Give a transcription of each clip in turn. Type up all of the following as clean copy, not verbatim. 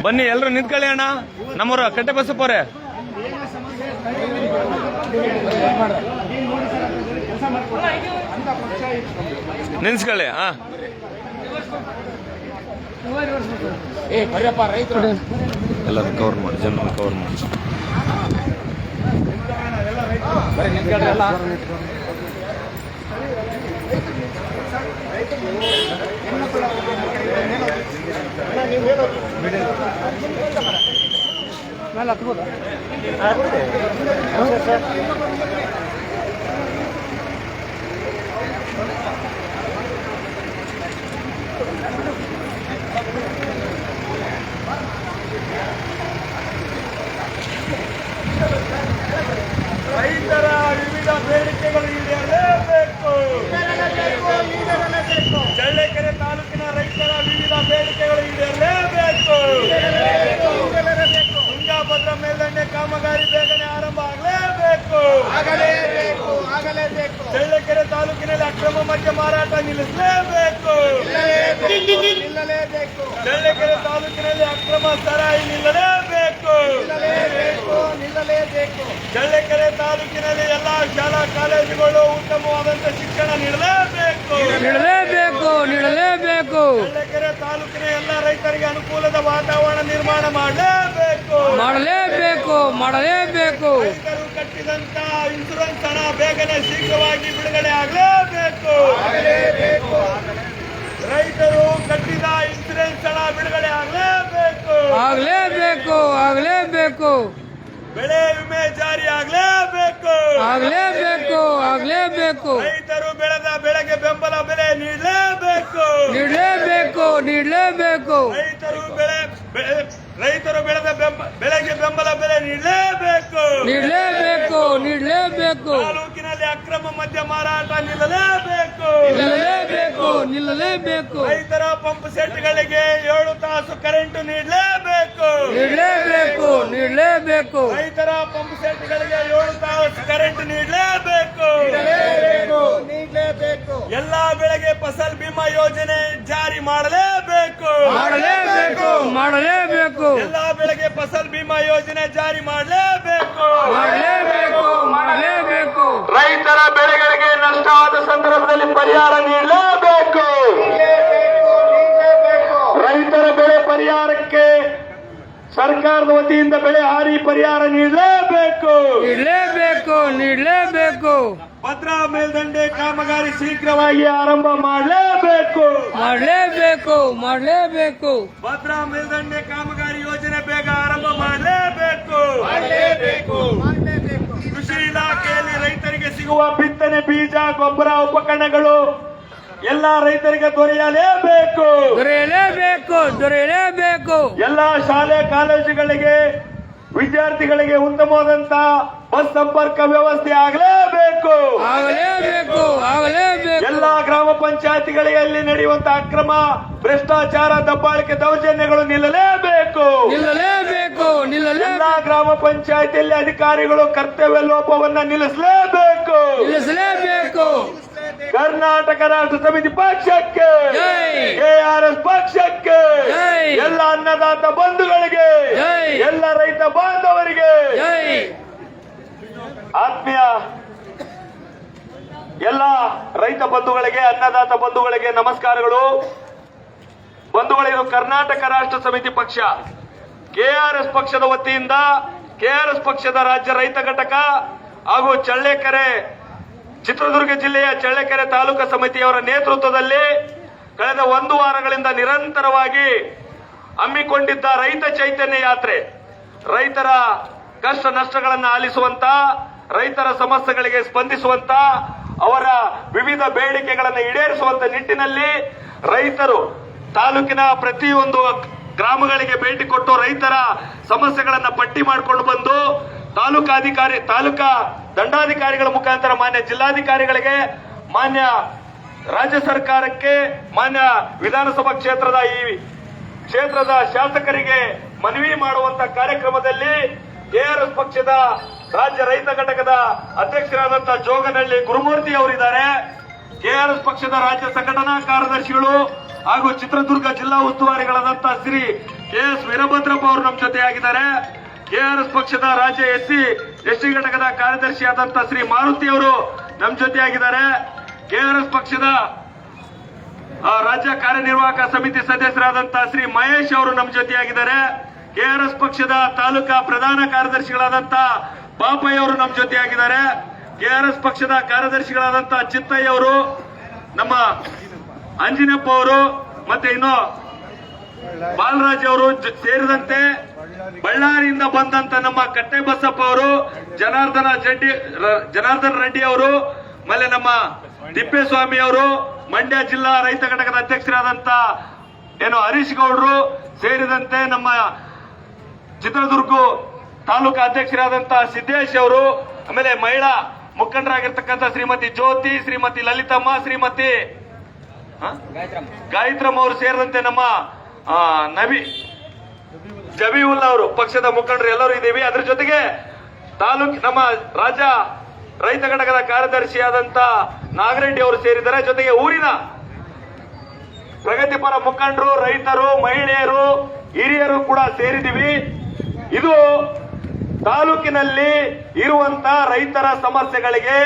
ಬನ್ನಿ ಎಲ್ಲರೂ ನಿಂತ್ಕೊಳ್ಳಿ ಅಣ್ಣ. ನಮ್ಮೂರ ಕಟ್ಟೆ ಬಸಪ್ಪವ್ರೆ ನಿನ್ಸ್ಕೊಳ್ಳಿ. ಎಲ್ಲರೂ ಕವರ್ ಮಾಡಿ, ಜನರನ್ನು ಕವರ್ ಮಾಡಿ. ರೈತರ ವಿವಿಧ ಬೇಡಿಕೆಗಳು ಈಡೇರಲೇಬೇಕು. ಚಳ್ಳಕೆರೆ ತಾಲೂಕಿನ ರೈತರ ವಿವಿಧ ಬೇಡಿಕೆಗಳು ಈಡೇರಲೇಬೇಕು. ತುಂಗಭದ್ರಾ ಮೇಲ್ದಂಡೆ ಕಾಮಗಾರಿ ಬೇಗನೆ ಆರಂಭ ಆಗಲೇಬೇಕು. ಚಳ್ಳಕೆರೆ ತಾಲೂಕಿನಲ್ಲಿ ಅಕ್ರಮ ಮದ್ಯ ಮಾರಾಟ ನಿಲ್ಲಿಸಲೇಬೇಕು. ಚಳ್ಳಕೆರೆ ತಾಲೂಕಿನಲ್ಲಿ ಅಕ್ರಮ ಸರಾಯಿ ನಿಲ್ಲಲೇಬೇಕು. ಚಳ್ಳಕೆರೆ ತಾಲೂಕಿನಲ್ಲಿ ಎಲ್ಲಾ ಶಾಲಾ ಕಾಲೇಜುಗಳು ಉತ್ತಮವಾದಂತ ಶಿಕ್ಷಣ ನೀಡಲೇಬೇಕು. ಚಳ್ಳಕೆರೆ ತಾಲೂಕಿನ ಎಲ್ಲ ರೈತರಿಗೆ ಅನುಕೂಲದ ವಾತಾವರಣ ನಿರ್ಮಾಣ ಮಾಡಲೇಬೇಕು. ರೈತರು ಕಟ್ಟಿದಂತ ಇನ್ಸೂರೆನ್ಸ್ ಹಣ ಬೇಗನೆ ಶೀಘ್ರವಾಗಿ ಬಿಡುಗಡೆ ಆಗಲೇಬೇಕು. ರೈತರು ಕಟ್ಟಿದ ಇನ್ಸೂರೆನ್ಸ್ ಹಣ ಬಿಡುಗಡೆ ಆಗಲೇಬೇಕು. ಬೆಳೆ ವಿಮೆ ಜಾರಿ ಆಗಲೇಬೇಕು. ರೈತರು ಬೆಳೆದ ಬೆಳೆಗೆ ಬೆಂಬಲ ಬೆಲೆ ನೀಡಲೇಬೇಕು. ರೈತರು ಬೆಳೆದ ಬೆಳೆಗೆ ಬೆಂಬಲ ಬೆಲೆ ನೀಡಲೇಬೇಕು. ತಾಲೂಕಿನಲ್ಲಿ ಅಕ್ರಮ ಮದ್ಯ ಮಾರಾಟ ನಿಲ್ಲಲೇಬೇಕು. ರೈತರ ಪಂಪ್ ಸೆಟ್ಗಳಿಗೆ 7 ತಾಸು ಕರೆಂಟ್ ನೀಡಲೇಬೇಕು. ರೈತರ ಪಂಪ್ ಸೆಟ್ಗಳಿಗೆ 7 ತಾಸು ಕರೆಂಟ್ ನೀಡಲೇಬೇಕು. ಎಲ್ಲಾ ಬೆಳೆಗೆ ಫಸಲ್ ಬಿಮಾ ಯೋಜನೆ ಜಾರಿ ಮಾಡಲೇಬೇಕು. ಎಲ್ಲಾ ಬೆಳೆಗೆ ಫಸಲ್ ಬಿಮಾ ಯೋಜನೆ ಜಾರಿ ಮಾಡಲೇಬೇಕು. ರೈತರ ಬೆಳೆಗಳಿಗೆ ನಷ್ಟವಾದ ಸಂದರ್ಭದಲ್ಲಿ ಪರಿಹಾರ ನೀಡಲೇಬೇಕು. ರೈತರ ಬೆಳೆ ಪರಿಹಾರಕ್ಕೆ ಸರ್ಕಾರದ ವತಿಯಿಂದ ಬೆಳೆ ಹಾನಿ ಪರಿಹಾರ ನೀಡಲೇಬೇಕು. ಭದ್ರಾ ಮೇಲ್ದಂಡೆ ಕಾಮಗಾರಿ ಶೀಘ್ರವಾಗಿ ಆರಂಭ ಮಾಡಲೇಬೇಕು. ಭದ್ರಾ ಮೇಲ್ದಂಡೆ ಕಾಮಗಾರಿ ಯೋಜನೆ ಬೇಗ ಆರಂಭ ಮಾಡಲೇಬೇಕು. ಕೃಷಿ ಇಲಾಖೆಯಲ್ಲಿ ರೈತರಿಗೆ ಸಿಗುವ ಬಿತ್ತನೆ ಬೀಜ, ಗೊಬ್ಬರ, ಉಪಕರಣಗಳು ಎಲ್ಲ ರೈತರಿಗೆ ದೊರೆಯಲೇಬೇಕು. ಎಲ್ಲ ಶಾಲೆ ಕಾಲೇಜುಗಳಿಗೆ ವಿದ್ಯಾರ್ಥಿಗಳಿಗೆ ಉತ್ತಮವಾದಂತ ಬಸ್ ಸಂಪರ್ಕ ವ್ಯವಸ್ಥೆ ಆಗಲೇಬೇಕು. ಎಲ್ಲ ಗ್ರಾಮ ಪಂಚಾಯತಿಗಳಲ್ಲಿ ನಡೆಯುವಂತಹ ಅಕ್ರಮ, ಭ್ರಷ್ಟಾಚಾರ, ದಬ್ಬಾಳಿಕೆ, ದೌರ್ಜನ್ಯಗಳು ನಿಲ್ಲಲೇಬೇಕು. ಎಲ್ಲ ಗ್ರಾಮ ಪಂಚಾಯತಿಯಲ್ಲಿ ಅಧಿಕಾರಿಗಳು ಕರ್ತವ್ಯ ಲೋಪವನ್ನ ನಿಲ್ಲಿಸಲೇಬೇಕು. ಕರ್ನಾಟಕ ರಾಷ್ಟ್ರ ಸಮಿತಿ ಪಕ್ಷಕ್ಕೆ, ಕೆಆರ್ಎಸ್ ಪಕ್ಷಕ್ಕೆ, ಎಲ್ಲ ಅನ್ನದಾತ ಬಂಧುಗಳಿಗೆ, ಎಲ್ಲ ರೈತ ಬಾಂಧವರಿಗೆ, ಆತ್ಮೀಯ ಎಲ್ಲ ರೈತ ಬಂಧುಗಳಿಗೆ, ಅನ್ನದಾತ ಬಂಧುಗಳಿಗೆ ನಮಸ್ಕಾರಗಳು. ಬಂಧುಗಳೇ, ಇದು ಕರ್ನಾಟಕ ರಾಷ್ಟ್ರ ಸಮಿತಿ ಪಕ್ಷ, ಕೆಆರ್ಎಸ್ ಪಕ್ಷದ ವತಿಯಿಂದ ಕೆಆರ್ಎಸ್ ಪಕ್ಷದ ರಾಜ್ಯ ರೈತ ಘಟಕ ಹಾಗೂ ಚಿತ್ರದುರ್ಗ ಜಿಲ್ಲೆಯ ಚಳ್ಳಕೆರೆ ತಾಲೂಕು ಸಮಿತಿಯವರ ನೇತೃತ್ವದಲ್ಲಿ ಕಳೆದ 1 ವಾರಗಳಿಂದ ನಿರಂತರವಾಗಿ ಹಮ್ಮಿಕೊಂಡಿದ್ದ ರೈತ ಚೈತನ್ಯ ಯಾತ್ರೆ, ರೈತರ ಕಷ್ಟ ನಷ್ಟಗಳನ್ನು ಆಲಿಸುವಂತ, ರೈತರ ಸಮಸ್ಯೆಗಳಿಗೆ ಸ್ಪಂದಿಸುವಂತ, ಅವರ ವಿವಿಧ ಬೇಡಿಕೆಗಳನ್ನು ಈಡೇರಿಸುವಂತ ನಿಟ್ಟಿನಲ್ಲಿ ರೈತರು ತಾಲೂಕಿನ ಪ್ರತಿಯೊಂದು ಗ್ರಾಮಗಳಿಗೆ ಭೇಟಿ ಕೊಟ್ಟು ರೈತರ ಸಮಸ್ಯೆಗಳನ್ನ ಪಟ್ಟಿ ಮಾಡಿಕೊಂಡು ಬಂದು ತಾಲೂಕಾ ದಂಡಾಧಿಕಾರಿಗಳ ಮುಖಾಂತರ ಮಾನ್ಯ ಜಿಲ್ಲಾಧಿಕಾರಿಗಳಿಗೆ, ಮಾನ್ಯ ರಾಜ್ಯ ಸರ್ಕಾರಕ್ಕೆ, ಮಾನ್ಯ ವಿಧಾನಸಭಾ ಕ್ಷೇತ್ರದ ಶಾಸಕರಿಗೆ ಮನವಿ ಮಾಡುವಂತ ಕಾರ್ಯಕ್ರಮದಲ್ಲಿ ಕೆಆರ್ಎಸ್ ಪಕ್ಷದ ರಾಜ್ಯ ರೈತ ಘಟಕದ ಅಧ್ಯಕ್ಷರಾದಂತಹ ಜೋಗನಹಳ್ಳಿ ಗುರುಮೂರ್ತಿ ಅವರಿದ್ದಾರೆ. ಕೆಆರ್ಎಸ್ ಪಕ್ಷದ ರಾಜ್ಯ ಸಂಘಟನಾ ಕಾರ್ಯದರ್ಶಿಗಳು ಹಾಗೂ ಚಿತ್ರದುರ್ಗ ಜಿಲ್ಲಾ ಉಸ್ತುವಾರಿಗಳಾದಂತ ಶ್ರೀ ಕೆಎಸ್ ವೀರಭದ್ರಪ್ಪ ಅವರು ನಮ್ಮ ಜೊತೆಯಾಗಿದ್ದಾರೆ. ಕೆಆರ್ಎಸ್ ಪಕ್ಷದ ರಾಜ್ಯ ಎಸ್ಟಿ ಘಟಕದ ಕಾರ್ಯದರ್ಶಿಯಾದಂತ ಶ್ರೀ ಮಾರುತಿ ಅವರು ನಮ್ಮ ಜೊತೆಯಾಗಿದ್ದಾರೆ. ಕೆಆರ್ಎಸ್ ಪಕ್ಷದ ರಾಜ್ಯ ಕಾರ್ಯನಿರ್ವಾಹಕ ಸಮಿತಿ ಸದಸ್ಯರಾದಂತಹ ಶ್ರೀ ಮಹೇಶ್ ಅವರು ನಮ್ಮ ಜೊತೆಯಾಗಿದ್ದಾರೆ. ಕೆಆರ್ಎಸ್ ಪಕ್ಷದ ತಾಲೂಕಾ ಪ್ರಧಾನ ಕಾರ್ಯದರ್ಶಿಗಳಾದಂತ ಬಾಪಯ್ಯ ಅವರು ನಮ್ಮ ಜೊತೆಯಾಗಿದ್ದಾರೆ. ಕೆಆರ್ಎಸ್ ಪಕ್ಷದ ಕಾರ್ಯದರ್ಶಿಗಳಾದಂತಹ ಚಿತ್ತಯ್ಯ ಅವರು, ನಮ್ಮ ಅಂಜಿನಪ್ಪ ಅವರು, ಮತ್ತೆ ಇನ್ನು ಬಾಲರಾಜ್ ಅವರು ಸೇರಿದಂತೆ ಬಳ್ಳಾರಿಯಿಂದ ಬಂದಂತ ನಮ್ಮ ಕಟ್ಟೆ ಬಸಪ್ಪ ಅವರು, ಜನಾರ್ದನ್ ರೆಡ್ಡಿ ಅವರು, ಆಮೇಲೆ ನಮ್ಮ ತಿಪ್ಪೇಸ್ವಾಮಿ ಅವರು, ಮಂಡ್ಯ ಜಿಲ್ಲಾ ರೈತ ಘಟಕದ ಅಧ್ಯಕ್ಷರಾದಂತ ಹರೀಶ್ ಗೌಡರು ಸೇರಿದಂತೆ ನಮ್ಮ ಚಿತ್ರದುರ್ಗ ತಾಲೂಕಾ ಅಧ್ಯಕ್ಷರಾದಂತಹ ಸಿದ್ದೇಶ್ ಅವರು, ಆಮೇಲೆ ಮಹಿಳಾ ಮುಖಂಡರಾಗಿರ್ತಕ್ಕಂಥ ಶ್ರೀಮತಿ ಜ್ಯೋತಿ, ಶ್ರೀಮತಿ ಲಲಿತಮ್ಮ, ಶ್ರೀಮತಿ ಗಾಯತ್ರಮ್ಮ ಅವರು ಸೇರಿದಂತೆ ನಮ್ಮ ಜಬೀವುಲ್ಲಾ ಅವರು ಪಕ್ಷದ ಮುಖಂಡರು ಎಲ್ಲರೂ ಇದ್ದೀವಿ. ಅದ್ರ ಜೊತೆಗೆ ನಮ್ಮ ರಾಜ್ಯ ರೈತ ಘಟಕದ ಕಾರ್ಯದರ್ಶಿಯಾದಂತ ನಾಗರೆಡ್ಡಿ ಅವರು ಸೇರಿದ್ದಾರೆ. ಜೊತೆಗೆ ಊರಿನ ಪ್ರಗತಿಪರ ಮುಖಂಡರು, ರೈತರು, ಮಹಿಳೆಯರು, ಹಿರಿಯರು ಕೂಡ ಸೇರಿದ್ದೀವಿ. ಇದು ತಾಲೂಕಿನಲ್ಲಿ ಇರುವಂತಹ ರೈತರ ಸಮಸ್ಯೆಗಳಿಗೆ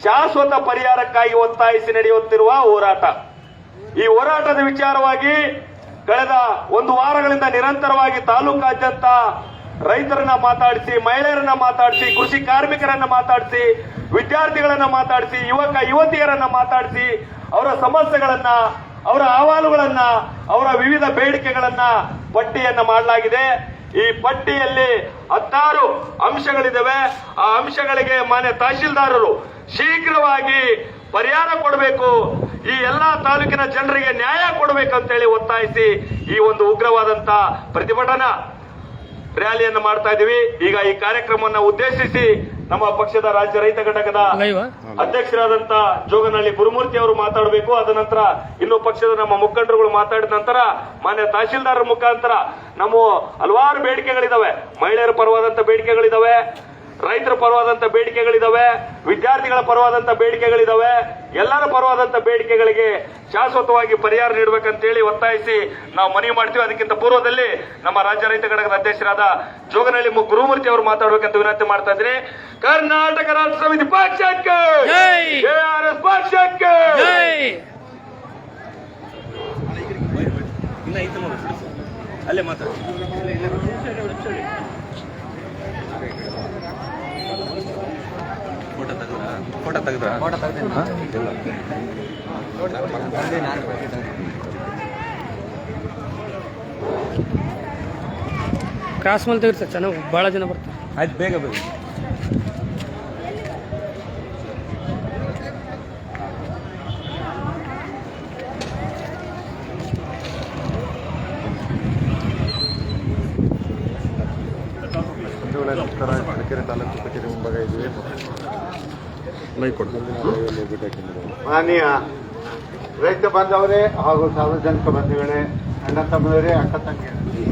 ಶಾಶ್ವತ ಪರಿಹಾರಕ್ಕಾಗಿ ಒತ್ತಾಯಿಸಿ ನಡೆಯುತ್ತಿರುವ ಹೋರಾಟ. ಈ ಹೋರಾಟದ ವಿಚಾರವಾಗಿ ಕಳೆದ ಒಂದು ವಾರಗಳಿಂದ ನಿರಂತರವಾಗಿ ತಾಲೂಕಾದ್ಯಂತ ರೈತರನ್ನ ಮಾತಾಡಿಸಿ, ಮಹಿಳೆಯರನ್ನ ಮಾತಾಡಿಸಿ, ಕೃಷಿ ಕಾರ್ಮಿಕರನ್ನ ಮಾತಾಡಿಸಿ, ವಿದ್ಯಾರ್ಥಿಗಳನ್ನ ಮಾತಾಡಿಸಿ, ಯುವತಿಯರನ್ನ ಮಾತಾಡಿಸಿ, ಅವರ ಸಮಸ್ಯೆಗಳನ್ನ, ಅವರ ಅಹವಾಲುಗಳನ್ನ, ಅವರ ವಿವಿಧ ಬೇಡಿಕೆಗಳನ್ನ ಪಟ್ಟಿಯನ್ನ ಮಾಡಲಾಗಿದೆ. ಈ ಪಟ್ಟಿಯಲ್ಲಿ 16 ಅಂಶಗಳಿದ್ದಾವೆ. ಆ ಅಂಶಗಳಿಗೆ ಮಾನ್ಯ ತಹಶೀಲ್ದಾರರು ಶೀಘ್ರವಾಗಿ ಪರಿಹಾರ ಕೊಡಬೇಕು, ಈ ಎಲ್ಲಾ ತಾಲೂಕಿನ ಜನರಿಗೆ ನ್ಯಾಯ ಕೊಡಬೇಕಂತೇಳಿ ಒತ್ತಾಯಿಸಿ ಈ ಒಂದು ಉಗ್ರವಾದಂತ ಪ್ರತಿಭಟನಾ ರ್ಯಾಲಿಯನ್ನು ಮಾಡ್ತಾ ಇದ್ದೀವಿ. ಈಗ ಈ ಕಾರ್ಯಕ್ರಮವನ್ನು ಉದ್ದೇಶಿಸಿ ನಮ್ಮ ಪಕ್ಷದ ರಾಜ್ಯ ರೈತ ಘಟಕದ ಅಧ್ಯಕ್ಷರಾದಂತ ಜೋಗನಹಳ್ಳಿ ಗುರುಮೂರ್ತಿ ಅವರು ಮಾತಾಡಬೇಕು. ಅದ ನಂತರ ಇನ್ನು ಪಕ್ಷದ ನಮ್ಮ ಮುಖಂಡರುಗಳು ಮಾತಾಡಿದ ನಂತರ ಮಾನ್ಯ ತಹಶೀಲ್ದಾರರ ಮುಖಾಂತರ ನಮ್ಮ ಹಲವಾರು ಬೇಡಿಕೆಗಳಿದಾವೆ. ಮಹಿಳೆಯರ ಪರವಾದಂತ ಬೇಡಿಕೆಗಳಿದಾವೆ, ರೈತರ ಪರವಾದಂತ ಬೇಡಿಕೆಗಳಿದಾವೆ, ವಿದ್ಯಾರ್ಥಿಗಳ ಪರವಾದಂತ ಬೇಡಿಕೆಗಳಿದಾವೆ. ಎಲ್ಲರ ಪರವಾದಂತ ಬೇಡಿಕೆಗಳಿಗೆ ಶಾಶ್ವತವಾಗಿ ಪರಿಹಾರ ನೀಡಬೇಕಂತೇಳಿ ಒತ್ತಾಯಿಸಿ ನಾವು ಮನವಿ ಮಾಡ್ತೀವಿ. ಅದಕ್ಕಿಂತ ಪೂರ್ವದಲ್ಲಿ ನಮ್ಮ ರಾಜ್ಯ ರೈತ ಘಟಕದ ಅಧ್ಯಕ್ಷರಾದ ಜೋಗನಹಳ್ಳಿ ಗುರುಮೂರ್ತಿ ಅವರು ಮಾತಾಡಬೇಕಂತ ವಿನಂತಿ ಮಾಡ್ತಾ ಇದ್ದೀನಿ. ಕರ್ನಾಟಕ ರಾಷ್ಟ್ರ ಸಮಿತಿ ಪಕ್ಷಕ್ಕೆ, ಕೆಆರ್ಎಸ್ ಪಕ್ಷಕ್ಕೆ. ಅಲ್ಲೇ ಮಾತಾಡ ಫೋಟೋ ತೆಗೆದ್ರ ಕ್ರಾಸ್ ಮೇಲೆ ತೆಗಿರ್ತಾರೆ, ಚೆನ್ನಾಗಿ ಭಾಳ ಜನ ಬರ್ತಾರೆ. ಆಯ್ತು, ಬೇಗ ಬೇಗ. ನಮಸ್ಕಾರ. ಮಡಿಕೇರಿ ತಾಲೂಕು ಕಚೇರಿ ಮುಂಭಾಗ ಇದ್ದೀವಿ. ಮಾನ್ಯ ರೈತ ಬಾಂಧವರೇ ಹಾಗೂ ಸಾರ್ವಜನಿಕ ಬಂಧುಗಳೇ, ಅಣ್ಣ ತಮ್ಮವರೇ, ಅಕ್ಕ ತಂಗಿಯರೇ,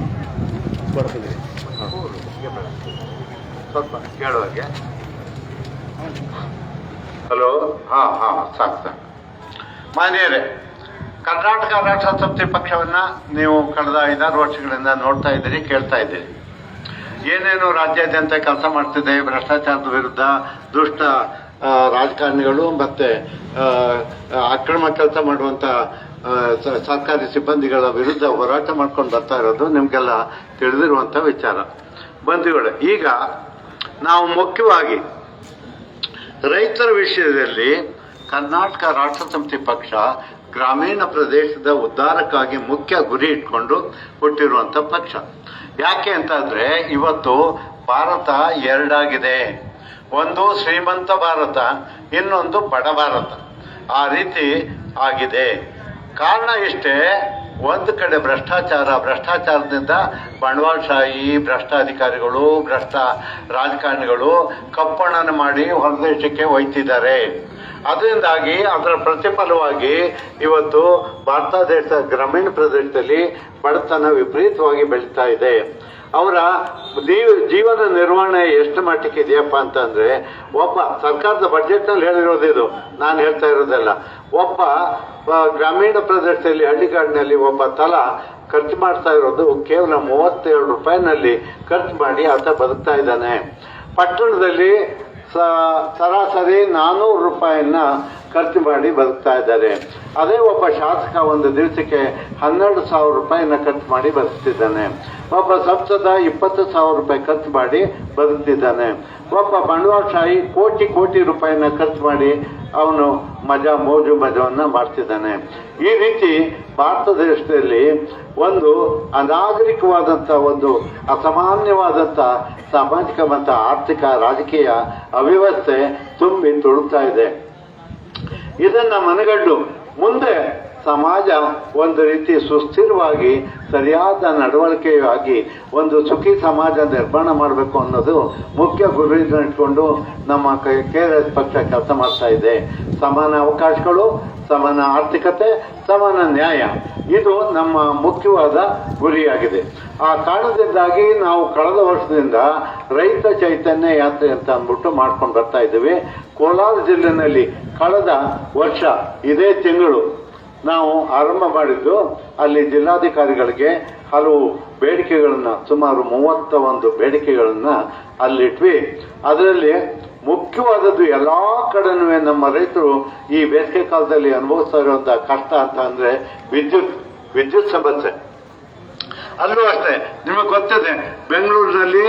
ಬರ್ತೀವಿ ಸ್ವಲ್ಪ ಕೇಳುವಾಗೆ. ಹಲೋ, ಸಾಕು. ಮಾನ್ಯರೇ, ಕರ್ನಾಟಕ ರಾಷ್ಟ್ರ ಸಮಿತಿ ಪಕ್ಷವನ್ನ ನೀವು ಕಳೆದ 5-6 ವರ್ಷಗಳಿಂದ ನೋಡ್ತಾ ಇದ್ದೀರಿ, ಕೇಳ್ತಾ ಇದ್ದೀರಿ. ಏನೇನು ರಾಜ್ಯಾದ್ಯಂತ ಕೆಲಸ ಮಾಡ್ತಿದೆ, ಭ್ರಷ್ಟಾಚಾರದ ವಿರುದ್ಧ, ದುಷ್ಟ ರಾಜಕಾರಣಿಗಳು ಮತ್ತೆ ಅಕ್ರಮ ಕೆಲಸ ಮಾಡುವಂತ ಸರ್ಕಾರಿ ಸಿಬ್ಬಂದಿಗಳ ವಿರುದ್ಧ ಹೋರಾಟ ಮಾಡ್ಕೊಂಡು ಬರ್ತಾ ಇರೋದು ನಿಮ್ಗೆಲ್ಲ ತಿಳಿದಿರುವಂತ ವಿಚಾರ. ಬಂಧುಗಳೇ, ಈಗ ನಾವು ಮುಖ್ಯವಾಗಿ ರೈತರ ವಿಷಯದಲ್ಲಿ ಕರ್ನಾಟಕ ರಾಷ್ಟ್ರ ಸಮಿತಿ ಪಕ್ಷ ಗ್ರಾಮೀಣ ಪ್ರದೇಶದ ಉದ್ಧಾರಕ್ಕಾಗಿ ಮುಖ್ಯ ಗುರಿ ಇಟ್ಕೊಂಡು ಹುಟ್ಟಿರುವಂತ ಪಕ್ಷ. ಯಾಕೆ ಅಂತಂದ್ರೆ ಇವತ್ತು ಭಾರತ ಎರಡಾಗಿದೆ. ಒಂದು ಶ್ರೀಮಂತ ಭಾರತ, ಇನ್ನೊಂದು ಬಡ ಭಾರತ. ಆ ರೀತಿ ಆಗಿದೆ. ಕಾರಣ ಇಷ್ಟೇ, ಒಂದು ಕಡೆ ಭ್ರಷ್ಟಾಚಾರದಿಂದ ಬಂಡವಾಳಶಾಹಿ, ಭ್ರಷ್ಟಾಧಿಕಾರಿಗಳು, ಭ್ರಷ್ಟ ರಾಜಕಾರಣಿಗಳು ಕಪ್ಪಣನ ಮಾಡಿ ಹೊರದೇಶಕ್ಕೆ ಒಯ್ತಿದ್ದಾರೆ. ಅದರಿಂದಾಗಿ ಅದರ ಪ್ರತಿಫಲವಾಗಿ ಇವತ್ತು ಭಾರತ ದೇಶದ ಗ್ರಾಮೀಣ ಪ್ರದೇಶದಲ್ಲಿ ಬಡತನ ವಿಪರೀತವಾಗಿ ಬೆಳೀತಾ ಇದೆ. ಅವರ ಜೀವನ ನಿರ್ವಹಣೆ ಎಷ್ಟು ಮಟ್ಟಕ್ಕೆ ಇದೆಯಪ್ಪ ಅಂತಂದ್ರೆ, ಒಬ್ಬ ಸರ್ಕಾರದ ಬಜೆಟ್ನಲ್ಲಿ ಹೇಳಿರೋದು ಇದು, ನಾನು ಹೇಳ್ತಾ ಇರೋದಲ್ಲ. ಒಬ್ಬ ಗ್ರಾಮೀಣ ಪ್ರದೇಶದಲ್ಲಿ ಹಳ್ಳಿಗಾಡಿನಲ್ಲಿ ಒಬ್ಬ ತಲಾ ಖರ್ಚು ಮಾಡ್ತಾ ಇರೋದು ಕೇವಲ 32 ರೂಪಾಯಿನಲ್ಲಿ ಖರ್ಚು ಮಾಡಿ ಆತ ಬದುಕ್ತಾ ಇದ್ದಾನೆ. ಪಟ್ಟಣದಲ್ಲಿ ಸರಾಸರಿ 400 ರೂಪಾಯಿನ ಖರ್ಚು ಮಾಡಿ ಬದುಕ್ತಾ ಇದ್ದಾರೆ. ಅದೇ ಒಬ್ಬ ಶಾಸಕ ಒಂದು ದಿವಸಕ್ಕೆ 12,000 ರೂಪಾಯಿನ ಖರ್ಚು ಮಾಡಿ ಬದುಕ್ತಿದ್ದಾನೆ. ಒಬ್ಬ ಸಂಸದ 20,000 ರೂಪಾಯಿ ಖರ್ಚು ಮಾಡಿ ಬದುಕ್ತಿದ್ದಾನೆ. ಒಬ್ಬ ಬಂಡವಾಳಶಾಹಿ ಕೋಟಿ ರೂಪಾಯಿನ ಖರ್ಚು ಮಾಡಿ ಅವನು ಮಜವನ್ನ ಮಾಡ್ತಿದ್ದಾನೆ. ಈ ರೀತಿ ಭಾರತ ದೇಶದಲ್ಲಿ ಒಂದು ಅನಾಗರಿಕವಾದಂಥ, ಒಂದು ಅಸಾಮಾನ್ಯವಾದಂಥ ಸಾಮಾಜಿಕ ಮತ್ತು ಆರ್ಥಿಕ ರಾಜಕೀಯ ಅವ್ಯವಸ್ಥೆ ತುಂಬಿ ತುಳುಕ್ತಾ ಇದೆ. ಇದನ್ನ ಮನಗಂಡು ಮುಂದೆ ಸಮಾಜ ಒಂದು ರೀತಿ ಸುಸ್ಥಿರವಾಗಿ ಸರಿಯಾದ ನಡವಳಿಕೆಯಾಗಿ ಒಂದು ಸುಖಿ ಸಮಾಜ ನಿರ್ಮಾಣ ಮಾಡಬೇಕು ಅನ್ನೋದು ಮುಖ್ಯ ಗುರಿಯನ್ನು ಇಟ್ಕೊಂಡು ನಮ್ಮ KRS ಪಕ್ಷ ಕೆಲಸ ಮಾಡ್ತಾ ಇದೆ. ಸಮಾನ ಅವಕಾಶಗಳು, ಸಮಾನ ಆರ್ಥಿಕತೆ, ಸಮಾನ ನ್ಯಾಯ, ಇದು ನಮ್ಮ ಮುಖ್ಯವಾದ ಗುರಿಯಾಗಿದೆ. ಆ ಕಾರಣದಿಂದಾಗಿ ನಾವು ಕಳೆದ ವರ್ಷದಿಂದ ರೈತ ಚೈತನ್ಯ ಯಾತ್ರೆ ಅಂತ ಅಂದ್ಬಿಟ್ಟು ಮಾಡ್ಕೊಂಡು ಬರ್ತಾ ಇದ್ದೀವಿ. ಕೋಲಾರ ಜಿಲ್ಲೆನಲ್ಲಿ ಕಳೆದ ವರ್ಷ ಇದೇ ತಿಂಗಳು ನಾವು ಆರಂಭ ಮಾಡಿದ್ದು. ಅಲ್ಲಿ ಜಿಲ್ಲಾಧಿಕಾರಿಗಳಿಗೆ ಹಲವು ಬೇಡಿಕೆಗಳನ್ನ, ಸುಮಾರು 31 ಬೇಡಿಕೆಗಳನ್ನ ಅಲ್ಲಿಟ್ವಿ. ಅದರಲ್ಲಿ ಮುಖ್ಯವಾದದ್ದು ಎಲ್ಲಾ ಕಡೆನೂ ನಮ್ಮ ರೈತರು ಈ ಬೇಸಿಗೆ ಕಾಲದಲ್ಲಿ ಅನುಭವಿಸ್ತಾ ಇರುವಂತಹ ಕಷ್ಟ ಅಂತ ಅಂದ್ರೆ ವಿದ್ಯುತ್ ಸಮಸ್ಯೆ. ಅಲ್ಲೂ ಅಷ್ಟೇ, ನಿಮಗೆ ಗೊತ್ತಿದೆ, ಬೆಂಗಳೂರಿನಲ್ಲಿ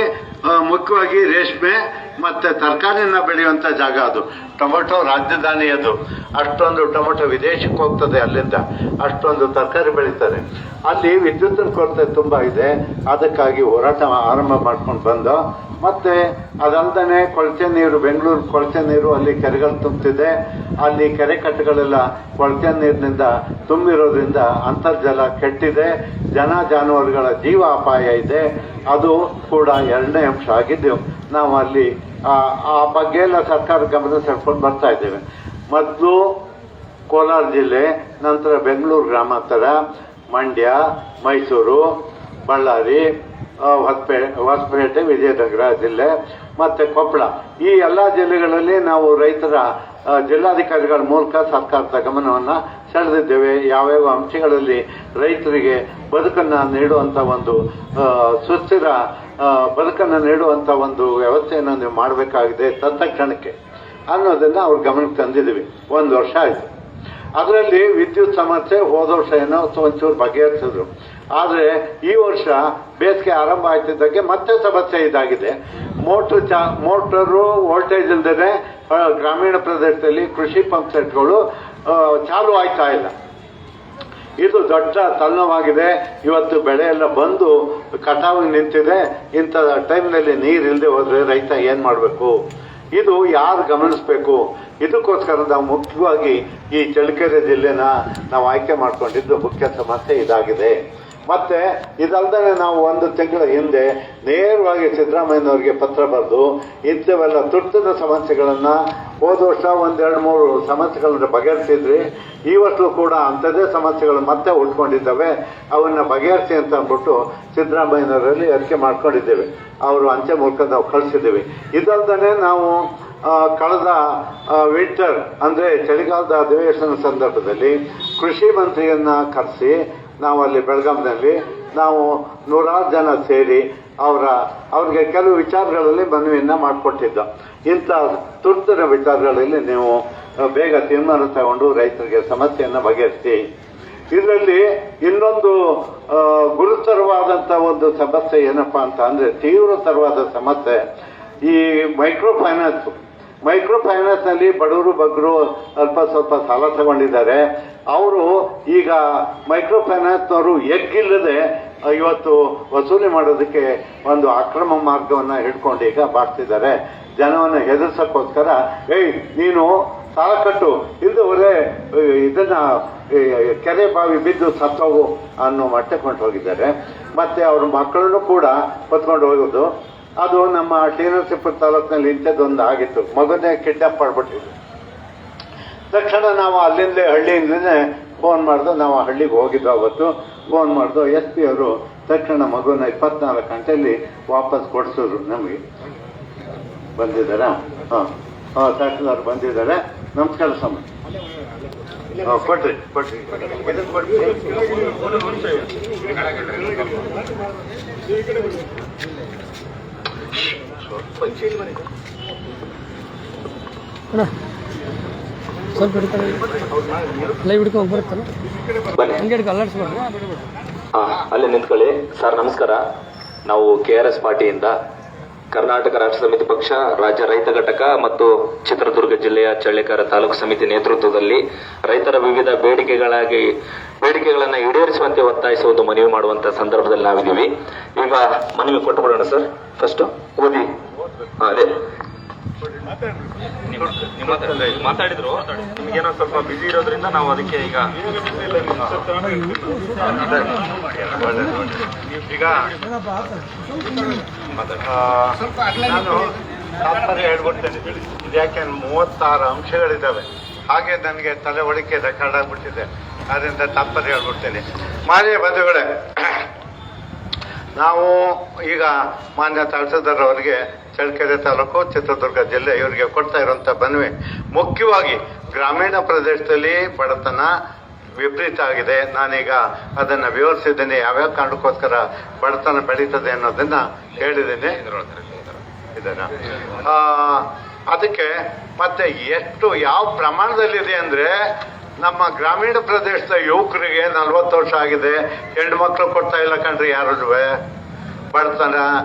ಮುಖ್ಯವಾಗಿ ರೇಷ್ಮೆ ಮತ್ತೆ ತರಕಾರಿನ ಬೆಳೆಯುವಂತ ಜಾಗ ಅದು. ಟೊಮೆಟೊ ರಾಜಧಾನಿ ಅದು. ಅಷ್ಟೊಂದು ಟೊಮೆಟೊ ವಿದೇಶಕ್ಕೆ ಹೋಗ್ತದೆ, ಅಲ್ಲಿಂದ ಅಷ್ಟೊಂದು ತರಕಾರಿ ಬೆಳೀತಾರೆ. ಅಲ್ಲಿ ವಿದ್ಯುತ್ತಿನ ಕೊರತೆ ತುಂಬಾ ಇದೆ. ಅದಕ್ಕಾಗಿ ಹೋರಾಟ ಆರಂಭ ಮಾಡ್ಕೊಂಡು ಬಂದ. ಮತ್ತೆ ಅದಲ್ಲದೆ ಕೊಳಚೆ ನೀರು, ಬೆಂಗಳೂರು ಕೊಳಚೆ ನೀರು ಅಲ್ಲಿ ಕೆರೆಗಳು ತುಂಬುತ್ತಿದೆ. ಅಲ್ಲಿ ಕೆರೆ ಕಟ್ಟೆಗಳೆಲ್ಲ ಕೊಳಚೆ ನೀರಿನಿಂದ ತುಂಬಿರೋದ್ರಿಂದ ಅಂತರ್ಜಲ ಕೆಟ್ಟಿದೆ. ಜಾನುವಾರುಗಳ ಜೀವ ಅಪಾಯ ಇದೆ. ಅದು ಕೂಡ 2ನೇ ಅಂಶ ಆಗಿದ್ದು ನಾವು ಅಲ್ಲಿ ಆ ಬಗ್ಗೆ ಎಲ್ಲ ಸರ್ಕಾರ ಗಮನ ಸೆಳ್ಕೊಂಡು ಬರ್ತಾ ಇದ್ದೇವೆ. ಮೊದಲು ಕೋಲಾರ ಜಿಲ್ಲೆ, ನಂತರ ಬೆಂಗಳೂರು ಗ್ರಾಮಾಂತರ, ಮಂಡ್ಯ, ಮೈಸೂರು, ಬಳ್ಳಾರಿ, ಹೊಸಪೇಟೆ, ವಿಜಯನಗರ ಜಿಲ್ಲೆ ಮತ್ತೆ ಕೊಪ್ಪಳ, ಈ ಎಲ್ಲ ಜಿಲ್ಲೆಗಳಲ್ಲಿ ನಾವು ರೈತರ ಜಿಲ್ಲಾಧಿಕಾರಿಗಳ ಮೂಲಕ ಸರ್ಕಾರದ ಗಮನವನ್ನ ಸೆಳೆದಿದ್ದೇವೆ. ಯಾವ್ಯಾವ ಅಂಶಗಳಲ್ಲಿ ರೈತರಿಗೆ ಬದುಕನ್ನ ನೀಡುವಂತ ಒಂದು ಸುಸ್ಥಿರ ಬದುಕನ್ನು ನೀಡುವಂತ ಒಂದು ವ್ಯವಸ್ಥೆಯನ್ನು ನೀವು ಮಾಡಬೇಕಾಗಿದೆ ತತ್ಕ್ಷಣಕ್ಕೆ ಅನ್ನೋದನ್ನ ಅವ್ರ ಗಮನಕ್ಕೆ ತಂದಿದ್ದೀವಿ. 1 ವರ್ಷ ಆಯ್ತು. ಅದರಲ್ಲಿ ವಿದ್ಯುತ್ ಸಮಸ್ಯೆ ಹೋದ ವರ್ಷ ಏನೋ ಒಂಚೂರು ಬಗೆಹರಿಸಿದ್ರು. ಆದರೆ ಈ ವರ್ಷ ಬೇಸಿಗೆ ಆರಂಭ ಆಯ್ತಿದ್ದಕ್ಕೆ ಮತ್ತೆ ಸಮಸ್ಯೆ ಇದಾಗಿದೆ. ಮೋಟರು ವೋಲ್ಟೇಜ್ ಇಲ್ಲದೆ ಗ್ರಾಮೀಣ ಪ್ರದೇಶದಲ್ಲಿ ಕೃಷಿ ಪಂಪ್ ಸೆಟ್ಗಳು ಚಾಲು ಆಗ್ತಾ ಇಲ್ಲ. ಇದು ದೊಡ್ಡ ತಲ್ಲವಾಗಿದೆ. ಇವತ್ತು ಬೆಳೆ ಎಲ್ಲ ಬಂದು ಕಟಾವಿಗೆ ನಿಂತಿದೆ. ಇಂಥ ಟೈಮ್ನಲ್ಲಿ ನೀರು ಇಲ್ಲದೆ ಹೋದ್ರೆ ರೈತ ಏನ್ ಮಾಡಬೇಕು? ಇದು ಯಾರು ಗಮನಿಸಬೇಕು? ಇದಕ್ಕೋಸ್ಕರ ನಾವು ಮುಖ್ಯವಾಗಿ ಈ ಚಳ್ಳಕೆರೆ ಜಿಲ್ಲೆನ ನಾವು ಆಯ್ಕೆ ಮಾಡ್ಕೊಂಡಿದ್ದು ಮುಖ್ಯ ಸಮಸ್ಯೆ ಇದಾಗಿದೆ. ಮತ್ತೆ ಇದಲ್ಲದೆ ನಾವು 1 ತಿಂಗಳ ಹಿಂದೆ ನೇರವಾಗಿ ಸಿದ್ದರಾಮಯ್ಯನವರಿಗೆ ಪತ್ರ ಬರೆದು ಇಂಥವೆಲ್ಲ ತುರ್ತಿನ ಸಮಸ್ಯೆಗಳನ್ನ ಹೋದ ವರ್ಷ 1-2-3 ಸಮಸ್ಯೆಗಳನ್ನ ಬಗೆಹರಿಸಿದ್ರಿ. ಈ ವರ್ಷ ಕೂಡ ಅಂಥದ್ದೇ ಸಮಸ್ಯೆಗಳು ಮತ್ತೆ ಉಟ್ಕೊಂಡಿದ್ದಾವೆ. ಅವನ್ನ ಬಗೆಹರಿಸಿ ಅಂತ ಅಂದ್ಬಿಟ್ಟು ಸಿದ್ದರಾಮಯ್ಯನವರಲ್ಲಿ ಅರಿಕೆ ಮಾಡ್ಕೊಂಡಿದ್ದೇವೆ. ಅವರು ಅಂಚೆ ಮೂಲಕ ನಾವು ಕಳಿಸಿದ್ದೇವೆ. ಇದಲ್ಲದೆ ನಾವು ಕಳೆದ ವಿಂಟರ್ ಅಂದ್ರೆ ಚಳಿಗಾಲದ ಅಧಿವೇಶನ ಸಂದರ್ಭದಲ್ಲಿ ಕೃಷಿ ಮಂತ್ರಿಯನ್ನ ಕರೆಸಿ ನಾವು ಅಲ್ಲಿ ಬೆಳಗಾಂನಲ್ಲಿ ನಾವು 100 ಜನ ಸೇರಿ ಅವ್ರಿಗೆ ಕೆಲವು ವಿಚಾರಗಳಲ್ಲಿ ಮನವಿಯನ್ನ ಮಾಡಿಕೊಟ್ಟಿದ್ದ. ಇಂಥ ತುರ್ತಿನ ವಿಚಾರಗಳಲ್ಲಿ ನೀವು ಬೇಗ ತೀರ್ಮಾನ ತಗೊಂಡು ರೈತರಿಗೆ ಸಮಸ್ಯೆಯನ್ನ ಬಗೆಹರಿಸಿ. ಇದರಲ್ಲಿ ಇನ್ನೊಂದು ಗುರುತರವಾದಂತ ಒಂದು ಸಮಸ್ಯೆ ಏನಪ್ಪಾ ಅಂತ ಅಂದ್ರೆ, ತೀವ್ರತರವಾದ ಸಮಸ್ಯೆ ಈ ಮೈಕ್ರೋ ಫೈನಾನ್ಸ್ ನಲ್ಲಿ ಬಡವರು ಬಗ್ಗರು ಅಲ್ಪ ಸ್ವಲ್ಪ ಸಾಲ ತಗೊಂಡಿದ್ದಾರೆ. ಅವರು ಈಗ ಮೈಕ್ರೋ ಫೈನಾನ್ಸ್ನವರು ಎಗ್ಗಿಲ್ಲದೆ ಇವತ್ತು ವಸೂಲಿ ಮಾಡೋದಕ್ಕೆ ಒಂದು ಅಕ್ರಮ ಮಾರ್ಗವನ್ನ ಹಿಡ್ಕೊಂಡು ಈಗ ಮಾಡ್ತಿದ್ದಾರೆ. ಜನವನ್ನ ಹೆದರ್ಸಕ್ಕೋಸ್ಕರ ನೀನು ಸಾಲ ಕಟ್ಟು, ಇಲ್ಲದವರೇ ಇದನ್ನ ಕೆರೆ ಬಾವಿ ಬಿದ್ದು ಸತ್ತೋಗು ಅನ್ನೋ ಮಟ್ಟಕ್ಕೆ ಕೊಂಡು ಹೋಗಿದ್ದಾರೆ. ಮತ್ತೆ ಅವ್ರ ಮಕ್ಕಳನ್ನು ಕೂಡ ಹೊತ್ಕೊಂಡು ಹೋಗೋದು. ಅದು ನಮ್ಮ ಟಿ ನರಸೀಪುರ ತಾಲೂಕಿನಲ್ಲಿ ಇಂಥದ್ದೊಂದು ಆಗಿತ್ತು. ಮಗನೇ ಕಿಡ್ನಾಪ್ ಮಾಡ್ಬಿಟ್ಟಿದ್ರು. ತಕ್ಷಣ ನಾವು ಅಲ್ಲಿಂದಲೇ ಹಳ್ಳಿಯಿಂದಲೇ ಫೋನ್ ಮಾಡಿದು ನಾವು ಹಳ್ಳಿಗೆ ಹೋಗಿದ್ದು. ಅವತ್ತು ಫೋನ್ ಮಾಡಿದ್ರು. ಎಸ್ ಪಿ ಅವರು ತಕ್ಷಣ ಮಗುನ 24 ಗಂಟೆಯಲ್ಲಿ ವಾಪಸ್ ಕೊಡಿಸಿದ್ರು. ನಮಗೆ ಬಂದಿದ್ದಾರಾ? ಹಾಂ ತಹಸೀಲ್ದಾರ್ ಬಂದಿದ್ದಾರೆ. ನಮಸ್ಕಾರ ಸ್ವಾಮಿ. ಕೊಡ್ರಿ ಸ್ವಲ್ಪ ಹಿಡ್ತಾರೆ, ಲೈವ್ ಹಿಡ್ಕೊಂಡು ಬರುತ್ತಲ್ಲ, ಹಂಗೆ ಹಿಡ್ಕೊ ಅಲ್ಲಾಡಿಸ್ಬಾರ್ದು. ಅಲ್ಲೇ ನಿಂತ್ಕೊಳ್ಳಿ. ಸರ್ ನಮಸ್ಕಾರ. ನಾವು KRS ಪಾರ್ಟಿಯಿಂದ ಕರ್ನಾಟಕ ರಾಷ್ಟ್ರ ಸಮಿತಿ ಪಕ್ಷ ರಾಜ್ಯ ರೈತ ಘಟಕ ಮತ್ತು ಚಿತ್ರದುರ್ಗ ಜಿಲ್ಲೆಯ ಚಳ್ಳಕೆರೆ ತಾಲೂಕು ಸಮಿತಿ ನೇತೃತ್ವದಲ್ಲಿ ರೈತರ ವಿವಿಧ ಬೇಡಿಕೆಗಳನ್ನು ಈಡೇರಿಸುವಂತೆ ಒತ್ತಾಯಿಸಿ ಒಂದು ಮನವಿ ಮಾಡುವಂತ ಸಂದರ್ಭದಲ್ಲಿ ನಾವಿದ್ದೀವಿ. ಈಗ ಮನವಿ ಕೊಟ್ಟುಬಿಡೋಣ ಸರ್. ಫಸ್ಟ್ ಓದಿ. ಅದೇ ಮಾತಾಡಿದ್ರು, ನಿಮ್ಗೇನೋ ಸ್ವಲ್ಪ ಬಿಸಿ ಇರೋದ್ರಿಂದ ನಾವು ಅದಕ್ಕೆ ಈಗ ನಾನು ತಾತ್ಪರ್ಯ ಹೇಳ್ಬಿಡ್ತೇನೆ. ಇದ್ಯಾಕೆ 36 ಅಂಶಗಳಿದ್ದಾವೆ. ಹಾಗೆ ನನಗೆ ತಲೆ ಒಳಕ್ಕೆ ರೆಕಾರ್ಡ್ ಆಗ್ಬಿಟ್ಟಿದೆ. ಅದರಿಂದ ತಾತ್ಪರ್ಯ ಹೇಳ್ಬಿಡ್ತೇನೆ. ಮಾನ್ಯ ಬಂಧುಗಳೇ, ನಾವು ಈಗ ಮಾನ್ಯ ತಹಸೀಲ್ದಾರ್ ಅವರಿಗೆ ಚಳ್ಳಕೆರೆ ತಾಲೂಕು ಚಿತ್ರದುರ್ಗ ಜಿಲ್ಲೆ ಇವರಿಗೆ ಕೊಡ್ತಾ ಇರುವಂತ ಮನವಿ ಮುಖ್ಯವಾಗಿ ಗ್ರಾಮೀಣ ಪ್ರದೇಶದಲ್ಲಿ ಬಡತನ ವಿಪರೀತ ಆಗಿದೆ. ನಾನೀಗ ಅದನ್ನ ವಿವರಿಸಿದ್ದೇನೆ, ಯಾವ್ಯಾವ ಕಾರಣಕ್ಕೋಸ್ಕರ ಬಡತನ ಬೆಳೀತದೆ ಅನ್ನೋದನ್ನ ಹೇಳಿದ್ದೇನೆ. ಅದಕ್ಕೆ ಮತ್ತೆ ಎಷ್ಟು ಯಾವ ಪ್ರಮಾಣದಲ್ಲಿದೆ ಅಂದ್ರೆ, ನಮ್ಮ ಗ್ರಾಮೀಣ ಪ್ರದೇಶದ ಯುವಕರಿಗೆ 40 ವರ್ಷ ಆಗಿದೆ, ಹೆಣ್ಣು ಮಕ್ಕಳು ಕೊಡ್ತಾ ಇಲ್ಲ ಕಣ್ರಿ ಯಾರುವೆ. ಬಡತನ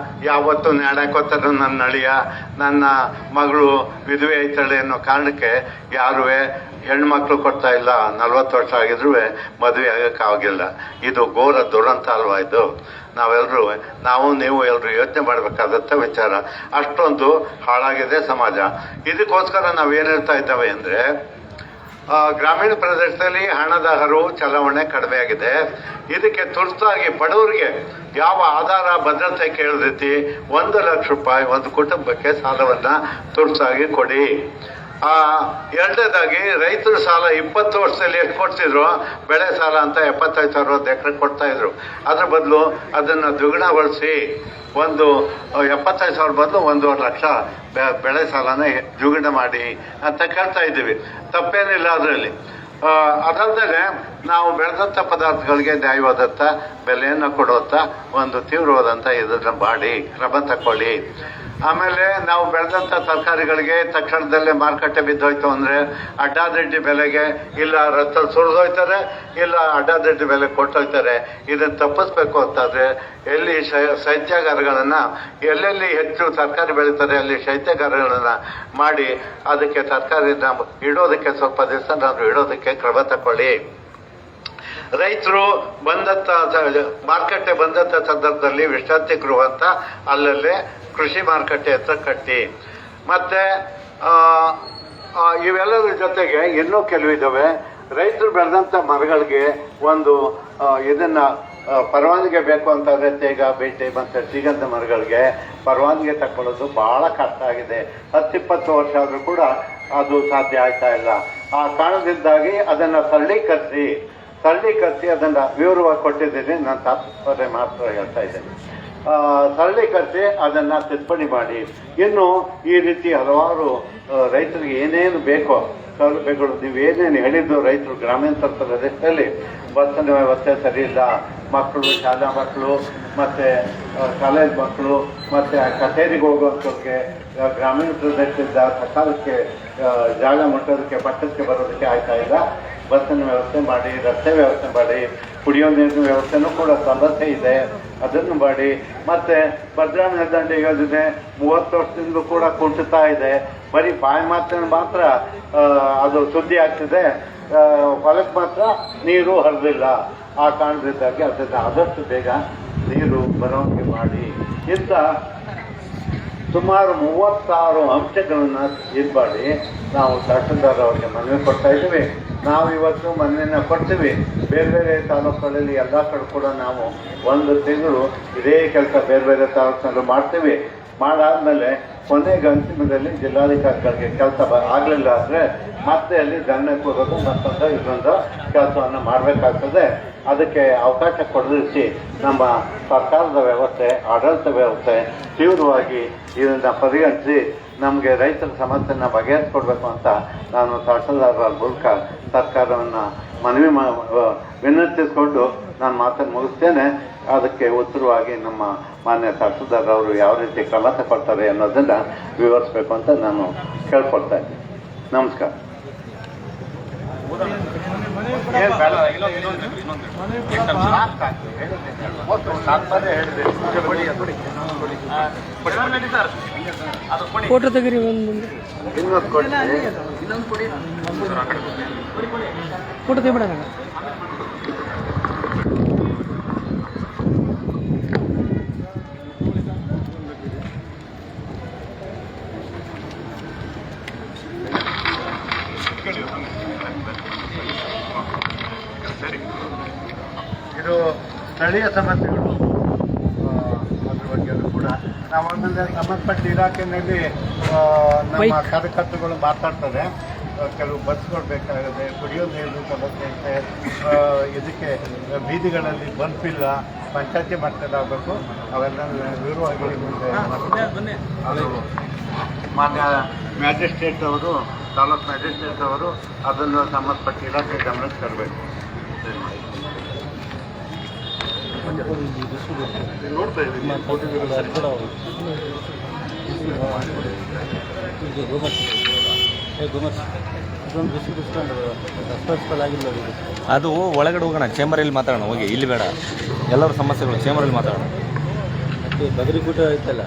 ಯಾವತ್ತು ನ್ಯಾಡಕ್ಕೋತಾರ. ನನ್ನ ಅಳಿಯ, ನನ್ನ ಮಗಳು ವಿಧವೆ ಐತಾಳೆ ಅನ್ನೋ ಕಾರಣಕ್ಕೆ ಯಾರುವೆ ಹೆಣ್ಮಕ್ಳು ಕೊಡ್ತಾ ಇಲ್ಲ. 40 ವರ್ಷ ಆಗಿದ್ರು ಮದುವೆ ಆಗಕ್ಕಾಗಿಲ್ಲ. ಇದು ಘೋರ ದುರಂತ ಅಲ್ವಾ ಇದು? ನಾವು ನೀವು ಎಲ್ಲರೂ ಯೋಚನೆ ಮಾಡಬೇಕಾದಂಥ ವಿಚಾರ. ಅಷ್ಟೊಂದು ಹಾಳಾಗಿದೆ ಸಮಾಜ. ಇದಕ್ಕೋಸ್ಕರ ನಾವೇನು ಹೇಳ್ತಾ ಇದ್ದಾವೆ ಅಂದ್ರೆ, ಗ್ರಾಮೀಣ ಪ್ರದೇಶದಲ್ಲಿ ಹಣದ ಹರಿವು ಚಲಾವಣೆ ಕಡಿಮೆ ಆಗಿದೆ. ಇದಕ್ಕೆ ತುರ್ತಾಗಿ ಬಡವರಿಗೆ ಯಾವ ಆಧಾರ ಭದ್ರತೆ ಕೇಳಿದೈತಿ 1 ಲಕ್ಷ ರೂಪಾಯಿ ಒಂದು ಕುಟುಂಬಕ್ಕೆ ಸಾಲವನ್ನ ತುರ್ತಾಗಿ ಕೊಡಿ. ಎರಡನೇದಾಗಿ ರೈತರ ಸಾಲ 20 ವರ್ಷದಲ್ಲಿ ಎಷ್ಟು ಕೊಡ್ತಿದ್ರು? ಬೆಳೆ ಸಾಲ ಅಂತ 75-60 ಎಕರೆ ಕೊಡ್ತಾ ಇದ್ರು. ಅದ್ರ ಬದಲು ಅದನ್ನ ದ್ವಿಗುಣಗೊಳಿಸಿ ಒಂದು 75,000 ಬದಲು 1.5 ಲಕ್ಷ ಬೆಳೆ ಸಾಲನ ದ್ವಿಗುಣ ಮಾಡಿ ಅಂತ ಕೇಳ್ತಾ ಇದ್ದೀವಿ. ತಪ್ಪೇನಿಲ್ಲ ಅದರಲ್ಲಿ. ಅದಲ್ಲದೆ ನಾವು ಬೆಳೆದಂಥ ಪದಾರ್ಥಗಳಿಗೆ ನ್ಯಾಯವಾದಂಥ ಬೆಲೆಯನ್ನು ಕೊಡುವಂಥ ಒಂದು ತೀವ್ರವಾದಂಥ ಇದನ್ನ ಮಾಡಿ ಕ್ರಮ ತಗೊಳ್ಳಿ. ಆಮೇಲೆ ನಾವು ಬೆಳೆದಂಥ ತರಕಾರಿಗಳಿಗೆ ತಕ್ಷಣದಲ್ಲೇ ಮಾರುಕಟ್ಟೆ ಬಿದ್ದೋಯ್ತು ಅಂದ್ರೆ ಅಡ್ಡಾದಿಡ್ಡಿ ಬೆಲೆಗೆ ಇಲ್ಲ ರಸ್ತಲ್ಲಿ ಸುರಿದೋಯ್ತಾರೆ, ಇಲ್ಲ ಅಡ್ಡಾದಿಡ್ಡಿ ಬೆಲೆ ಕೊಟ್ಟೋಯ್ತಾರೆ. ಇದನ್ನು ತಪ್ಪಿಸ್ಬೇಕು ಅಂತಾದ್ರೆ ಎಲ್ಲಿ ಶೈತ್ಯಾಗಾರಗಳನ್ನ, ಎಲ್ಲೆಲ್ಲಿ ಹೆಚ್ಚು ತರಕಾರಿ ಬೆಳೀತಾರೆ ಅಲ್ಲಿ ಶೈತ್ಯಾಗಾರಗಳನ್ನ ಮಾಡಿ ಅದಕ್ಕೆ ತರಕಾರಿನ ಇಡೋದಕ್ಕೆ ಸ್ವಲ್ಪ ದಿವಸ ನಾವು ಇಡೋದಕ್ಕೆ ಕ್ರಮ ತಗೊಳ್ಳಿ. ರೈತರು ಬಂದಂತ ಮಾರುಕಟ್ಟೆ ಬಂದಂತ ಸಂದರ್ಭದಲ್ಲಿ ವಿಶ್ರಾಂತಿ ಗೃಹ ಅಂತ ಅಲ್ಲಲ್ಲೇ ಕೃಷಿ ಮಾರುಕಟ್ಟೆ ಹತ್ರ ಕಟ್ಟಿ. ಮತ್ತೆ ಇವೆಲ್ಲರ ಜೊತೆಗೆ ಇನ್ನೂ ಕೆಲವಿದ್ದಾವೆ. ರೈತರು ಬೆಳೆದಂತ ಮರಗಳಿಗೆ ಒಂದು ಇದನ್ನ ಪರವಾನಗಿ ಬೇಕು ಅಂತಂದ್ರೆ ತೇಗ, ಬೇಟೆ ಮತ್ತೆ ಶ್ರೀಗಂಧ ಮರಗಳಿಗೆ ಪರವಾನಗಿ ತಗೊಳ್ಳೋದು ಬಹಳ ಕಷ್ಟ ಆಗಿದೆ. 10-20 ವರ್ಷ ಆದ್ರೂ ಕೂಡ ಅದು ಸಾಧ್ಯ ಆಗ್ತಾ ಇಲ್ಲ. ಆ ಕಾರಣದಿಂದಾಗಿ ಅದನ್ನ ಸರಳೀಕರಿಸಿ ಅದನ್ನ ವಿವರವಾಗಿ ಕೊಟ್ಟಿದ್ದೀನಿ. ನಾನು ತಾತ್ಪರ್ಯ ಮಾತ್ರ ಹೇಳ್ತಾ ಇದ್ದೇನೆ. ಸರಳೀಕರಿಸಿ ಅದನ್ನ ತಿದ್ದುಪಡಿ ಮಾಡಿ. ಇನ್ನು ಈ ರೀತಿ ಹಲವಾರು ರೈತರಿಗೆ ಏನೇನು ಬೇಕೋ ಸೌಲಭ್ಯಗಳು ನೀವೇನೇನು ಹೇಳಿದ್ದು, ರೈತರು ಗ್ರಾಮೀಣ ಪ್ರದೇಶದಲ್ಲಿ ಬಸ್ಸಿನ ವ್ಯವಸ್ಥೆ ಸರಿ ಇಲ್ಲ, ಮಕ್ಕಳು, ಶಾಲಾ ಮಕ್ಕಳು ಮತ್ತೆ ಕಾಲೇಜ್ ಮಕ್ಕಳು ಮತ್ತೆ ಕಚೇರಿಗೆ ಹೋಗುವಂಥವ್ರಿಗೆ ಗ್ರಾಮೀಣ ಪ್ರದೇಶದಿಂದ ಸಕಾಲಕ್ಕೆ ಜಾಗ ಮುಟ್ಟೋದಕ್ಕೆ ಪಟ್ಟಕ್ಕೆ ಬರೋದಕ್ಕೆ ಆಗ್ತಾ ಇಲ್ಲ. ಬಸ್ಸಿನ ವ್ಯವಸ್ಥೆ ಮಾಡಿ, ರಸ್ತೆ ವ್ಯವಸ್ಥೆ ಮಾಡಿ, ಕುಡಿಯೋ ನೀರಿನ ವ್ಯವಸ್ಥೆನೂ ಕೂಡ ಸಮಸ್ಯೆ ಇದೆ, ಅದನ್ನು ಮಾಡಿ. ಮತ್ತೆ ಭದ್ರಾ ಮೇಲ್ದಂಡೆ ಯೋಜನೆ 30 ವರ್ಷದಿಂದ ಕೂಡ ಕುಂಟುತ್ತಾ ಇದೆ. ಬರೀ ಬಾಯಿ ಮಾತಿನ ಮಾತ್ರ ಅದು ಸುದ್ದಿ ಆಗ್ತಿದೆ, ಹೊಲಕ್ಕೆ ಮಾತ್ರ ನೀರು ಹರಿದಿಲ್ಲ. ಆ ಕಾರಣದಿಂದಾಗಿ ಅದನ್ನು ಆದಷ್ಟು ಬೇಗ ನೀರು ಬರೋಂಗೆ ಮಾಡಿ. ಇಂಥ ಸುಮಾರು 36 ಅಂಶಗಳನ್ನು ಇದು ಮಾಡಿ ನಾವು ತಹಸೀಲ್ದಾರ್ ಅವರಿಗೆ ಮನವಿ ಕೊಡ್ತಾ ಇದ್ದೀವಿ. ನಾವು ಇವತ್ತು ಮನವಿಯನ್ನು ಕೊಡ್ತೀವಿ. ಬೇರೆ ಬೇರೆ ತಾಲೂಕುಗಳಲ್ಲಿ ಎಲ್ಲ ಕಡೆ ಕೂಡ ನಾವು 1 ತಿಂಗಳು ಇದೇ ಕೆಲಸ ಬೇರೆ ಬೇರೆ ತಾಲೂಕಿನಲ್ಲೂ ಮಾಡ್ತೀವಿ. ಮಾಡಾದ್ಮೇಲೆ ಕೊನೆಗೆ ಅಂತಿಮದಲ್ಲಿ ಜಿಲ್ಲಾಧಿಕಾರಿಗಳಿಗೆ ಕೆಲಸ ಆಗಲಿಲ್ಲ ಅಂದರೆ ಮತ್ತೆ ಅಲ್ಲಿ ಧರಣೆಪೂರ್ವಕ ಮತ್ತೊಂದು ಇನ್ನೊಂದು ಕೆಲಸವನ್ನು ಮಾಡಬೇಕಾಗ್ತದೆ. ಅದಕ್ಕೆ ಅವಕಾಶ ಕೊಡದಿರಿಸಿ ನಮ್ಮ ಸರ್ಕಾರದ ವ್ಯವಸ್ಥೆ, ಆಡಳಿತ ವ್ಯವಸ್ಥೆ ತೀವ್ರವಾಗಿ ಇದನ್ನು ಪರಿಗಣಿಸಿ ನಮಗೆ ರೈತರ ಸಮಸ್ಯೆಯನ್ನು ಬಗೆಹರಿಸ್ಕೊಡ್ಬೇಕು ಅಂತ ನಾನು ತಹಸೀಲ್ದಾರರ ಮೂಲಕ ಸರ್ಕಾರವನ್ನು ವಿನಂತಿಸಿಕೊಂಡು ನಾನು ಮಾತನ್ನು ಮುಗಿಸ್ತೇನೆ. ಅದಕ್ಕೆ ಉತ್ತರವಾಗಿ ನಮ್ಮ ಮಾನ್ಯ ತಹಸೀಲ್ದಾರ್ ಅವರು ಯಾವ ರೀತಿ ಕ್ರಮ ತಗೊಳ್ತಾರೆ ಅನ್ನೋದನ್ನು ವಿವರಿಸಬೇಕು ಅಂತ ನಾನು ಕೇಳ್ಕೊಳ್ತಾ ಇದ್ದೀನಿ. ನಮಸ್ಕಾರ. ಫೋಟೋ ತೆಗೀರಿ ಒಂದು ಫೋಟೋ ತೆಗಿಬೇಡ. ಇದು ಸ್ಥಳೀಯ ಸಮಸ್ಯೆಗಳು, ಅದ್ರ ಬಗ್ಗೆ ಕೂಡ ನಾವು ಆಮೇಲೆ ಸಂಬಂಧಪಟ್ಟ ಇಲಾಖೆಯಲ್ಲಿ ನಮ್ಮ ಕಾರ್ಯಕರ್ತರುಗಳು ಮಾತಾಡ್ತಾರೆ. ಕೆಲವು ಬಸ್ಗಳು ಬೇಕಾಗಿದೆ, ಕುಡಿಯೋ ನೀರು ಸಮಸ್ಯೆ ಇದೆ, ಇದಕ್ಕೆ ಬೀದಿಗಳಲ್ಲಿ ಬಲ್ಪ್ ಇಲ್ಲ, ಪಂಚಾಯತಿ ಮಟ್ಟದಾಗಬೇಕು, ಅವೆಲ್ಲ ವಿವರವಾಗಿ ಮಾನ್ಯ ಮ್ಯಾಜಿಸ್ಟ್ರೇಟ್ ಅವರು, ತಾಲೂಕು ಮ್ಯಾಜಿಸ್ಟ್ರೇಟ್ ಅವರು ಅದನ್ನು ಸಂಬಂಧಪಟ್ಟ ಇಲಾಖೆ ಗಮನಕ್ಕೆ ತರಬೇಕು. ನೋಡ್ತಾ ಇದ್ದೀನಿ ಅದು ಒಳಗಡೆ ಹೋಗೋಣ, ಚೇಂಬರಲ್ಲಿ ಮಾತಾಡೋಣ. ಹೋಗಿ ಇಲ್ಲಿ ಬೇಡ, ಎಲ್ಲರ ಸಮಸ್ಯೆಗಳು ಚೇಂಬರಲ್ಲಿ ಮಾತಾಡೋಣ. ಬಗರಿಕೂಟ ಐತಲ್ಲ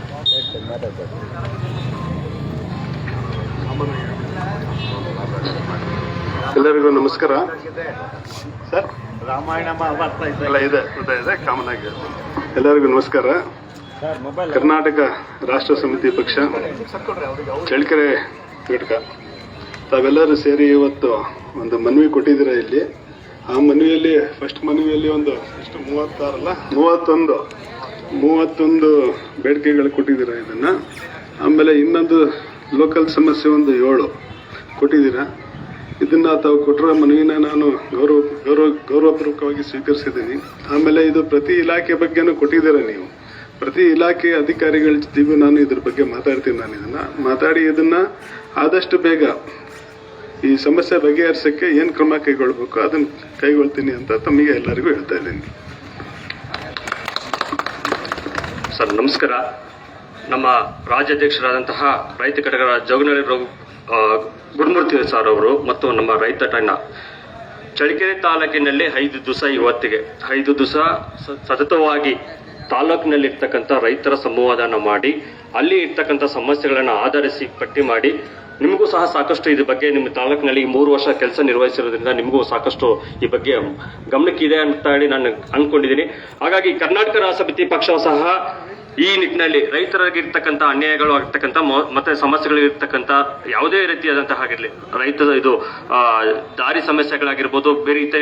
ಮಾತಾಡ್ತಾರೆ. ಎಲ್ಲರಿಗೂ ನಮಸ್ಕಾರ ಸರ್. ರಾಮಾಯಣ ಮಹಾಭಾರತ ಎಲ್ಲ ಇದೆ ಕಾಮನ್ ಆಗಿ. ಎಲ್ಲರಿಗೂ ನಮಸ್ಕಾರ. ಕರ್ನಾಟಕ ರಾಷ್ಟ್ರ ಸಮಿತಿ ಪಕ್ಷ ಚಳ್ಳಕೆರೆ ಘಟಕ ತಾವೆಲ್ಲರೂ ಸೇರಿ ಇವತ್ತು ಒಂದು ಮನವಿ ಕೊಟ್ಟಿದ್ದೀರಾ ಇಲ್ಲಿ. ಆ ಮನವಿಯಲ್ಲಿ ಫಸ್ಟ್ ಮನವಿಯಲ್ಲಿ ಒಂದು ಎಷ್ಟು 31 ಬೇಡಿಕೆಗಳು ಕೊಟ್ಟಿದ್ದೀರಾ ಇದನ್ನ. ಆಮೇಲೆ ಇನ್ನೊಂದು ಲೋಕಲ್ ಸಮಸ್ಯೆ ಒಂದು 7 ಕೊಟ್ಟಿದ್ದೀರಾ. ಇದನ್ನ ತಾವು ಕೊಟ್ಟಿರೋ ಮನವಿನ ನಾನು ಗೌರವಪೂರ್ವಕವಾಗಿ ಸ್ವೀಕರಿಸಿದ್ದೀನಿ. ಆಮೇಲೆ ಇದು ಪ್ರತಿ ಇಲಾಖೆ ಬಗ್ಗೆನೂ ಕೊಟ್ಟಿದ್ದೀರಾ ನೀವು. ಪ್ರತಿ ಇಲಾಖೆ ಅಧಿಕಾರಿಗಳ ಜೊತೆಗೂ ನಾನು ಇದ್ರ ಬಗ್ಗೆ ಮಾತಾಡ್ತೀನಿ. ನಾನು ಮಾತಾಡಿ ಇದನ್ನ ಆದಷ್ಟು ಬೇಗ ಈ ಸಮಸ್ಯೆ ಬಗೆಹರಿಸಕ್ಕೆ ಏನು ಕ್ರಮ ಕೈಗೊಳ್ಬೇಕು ಅದನ್ನ ಕೈಗೊಳ್ತೀನಿ ಅಂತ ತಮಗೆ ಎಲ್ಲರಿಗೂ ಹೇಳ್ತಾ ಇದ್ದೀನಿ. ಸರ್ ನಮಸ್ಕಾರ. ನಮ್ಮ ರಾಜ್ಯಾಧ್ಯಕ್ಷರಾದಂತಹ ರೈತ ಘಟಕದ ಜೋಗನಹಳ್ಳಿ ಗುರುಮೂರ್ತಿ ಸರ್ ಅವರು ಮತ್ತು ನಮ್ಮ ರೈತ ತಂಡ ಚಳ್ಳಕೆರೆ ತಾಲೂಕಿನಲ್ಲಿ 5 ದಿವಸ ಇವತ್ತಿಗೆ 5 ದಿವಸ ಸತತವಾಗಿ ತಾಲೂಕಿನಲ್ಲಿ ಇರ್ತಕ್ಕಂಥ ರೈತರ ಸಂವಾದನ ಮಾಡಿ ಅಲ್ಲಿ ಇರ್ತಕ್ಕಂಥ ಸಮಸ್ಯೆಗಳನ್ನು ಆಧರಿಸಿ ಪಟ್ಟಿ ಮಾಡಿ ನಿಮಗೂ ಸಹ ಸಾಕಷ್ಟು ಇದ್ರ ಬಗ್ಗೆ ನಿಮ್ಮ ತಾಲೂಕಿನಲ್ಲಿ 3 ವರ್ಷ ಕೆಲಸ ನಿರ್ವಹಿಸಿರೋದ್ರಿಂದ ನಿಮಗೂ ಸಾಕಷ್ಟು ಈ ಬಗ್ಗೆ ಗಮನಕ್ಕಿದೆ ಅಂತ ಹೇಳಿ ನಾನು ಅನ್ಕೊಂಡಿದ್ದೀನಿ. ಹಾಗಾಗಿ ಕರ್ನಾಟಕ ರಾಷ್ಟ್ರ ಸಮಿತಿ ಪಕ್ಷವು ಸಹ ಈ ನಿಟ್ಟಿನಲ್ಲಿ ರೈತರಿಗೆ ಇರ್ತಕ್ಕಂಥ ಅನ್ಯಾಯಗಳು ಆಗಿರ್ತಕ್ಕಂಥ ಮತ್ತೆ ಸಮಸ್ಯೆಗಳಿರ್ತಕ್ಕಂಥ ಯಾವುದೇ ರೀತಿಯಾದಂತಹ ಆಗಿರಲಿ, ರೈತರ ಇದು ದಾರಿ ಸಮಸ್ಯೆಗಳಾಗಿರ್ಬೋದು, ಬೇರೆ ಇತರ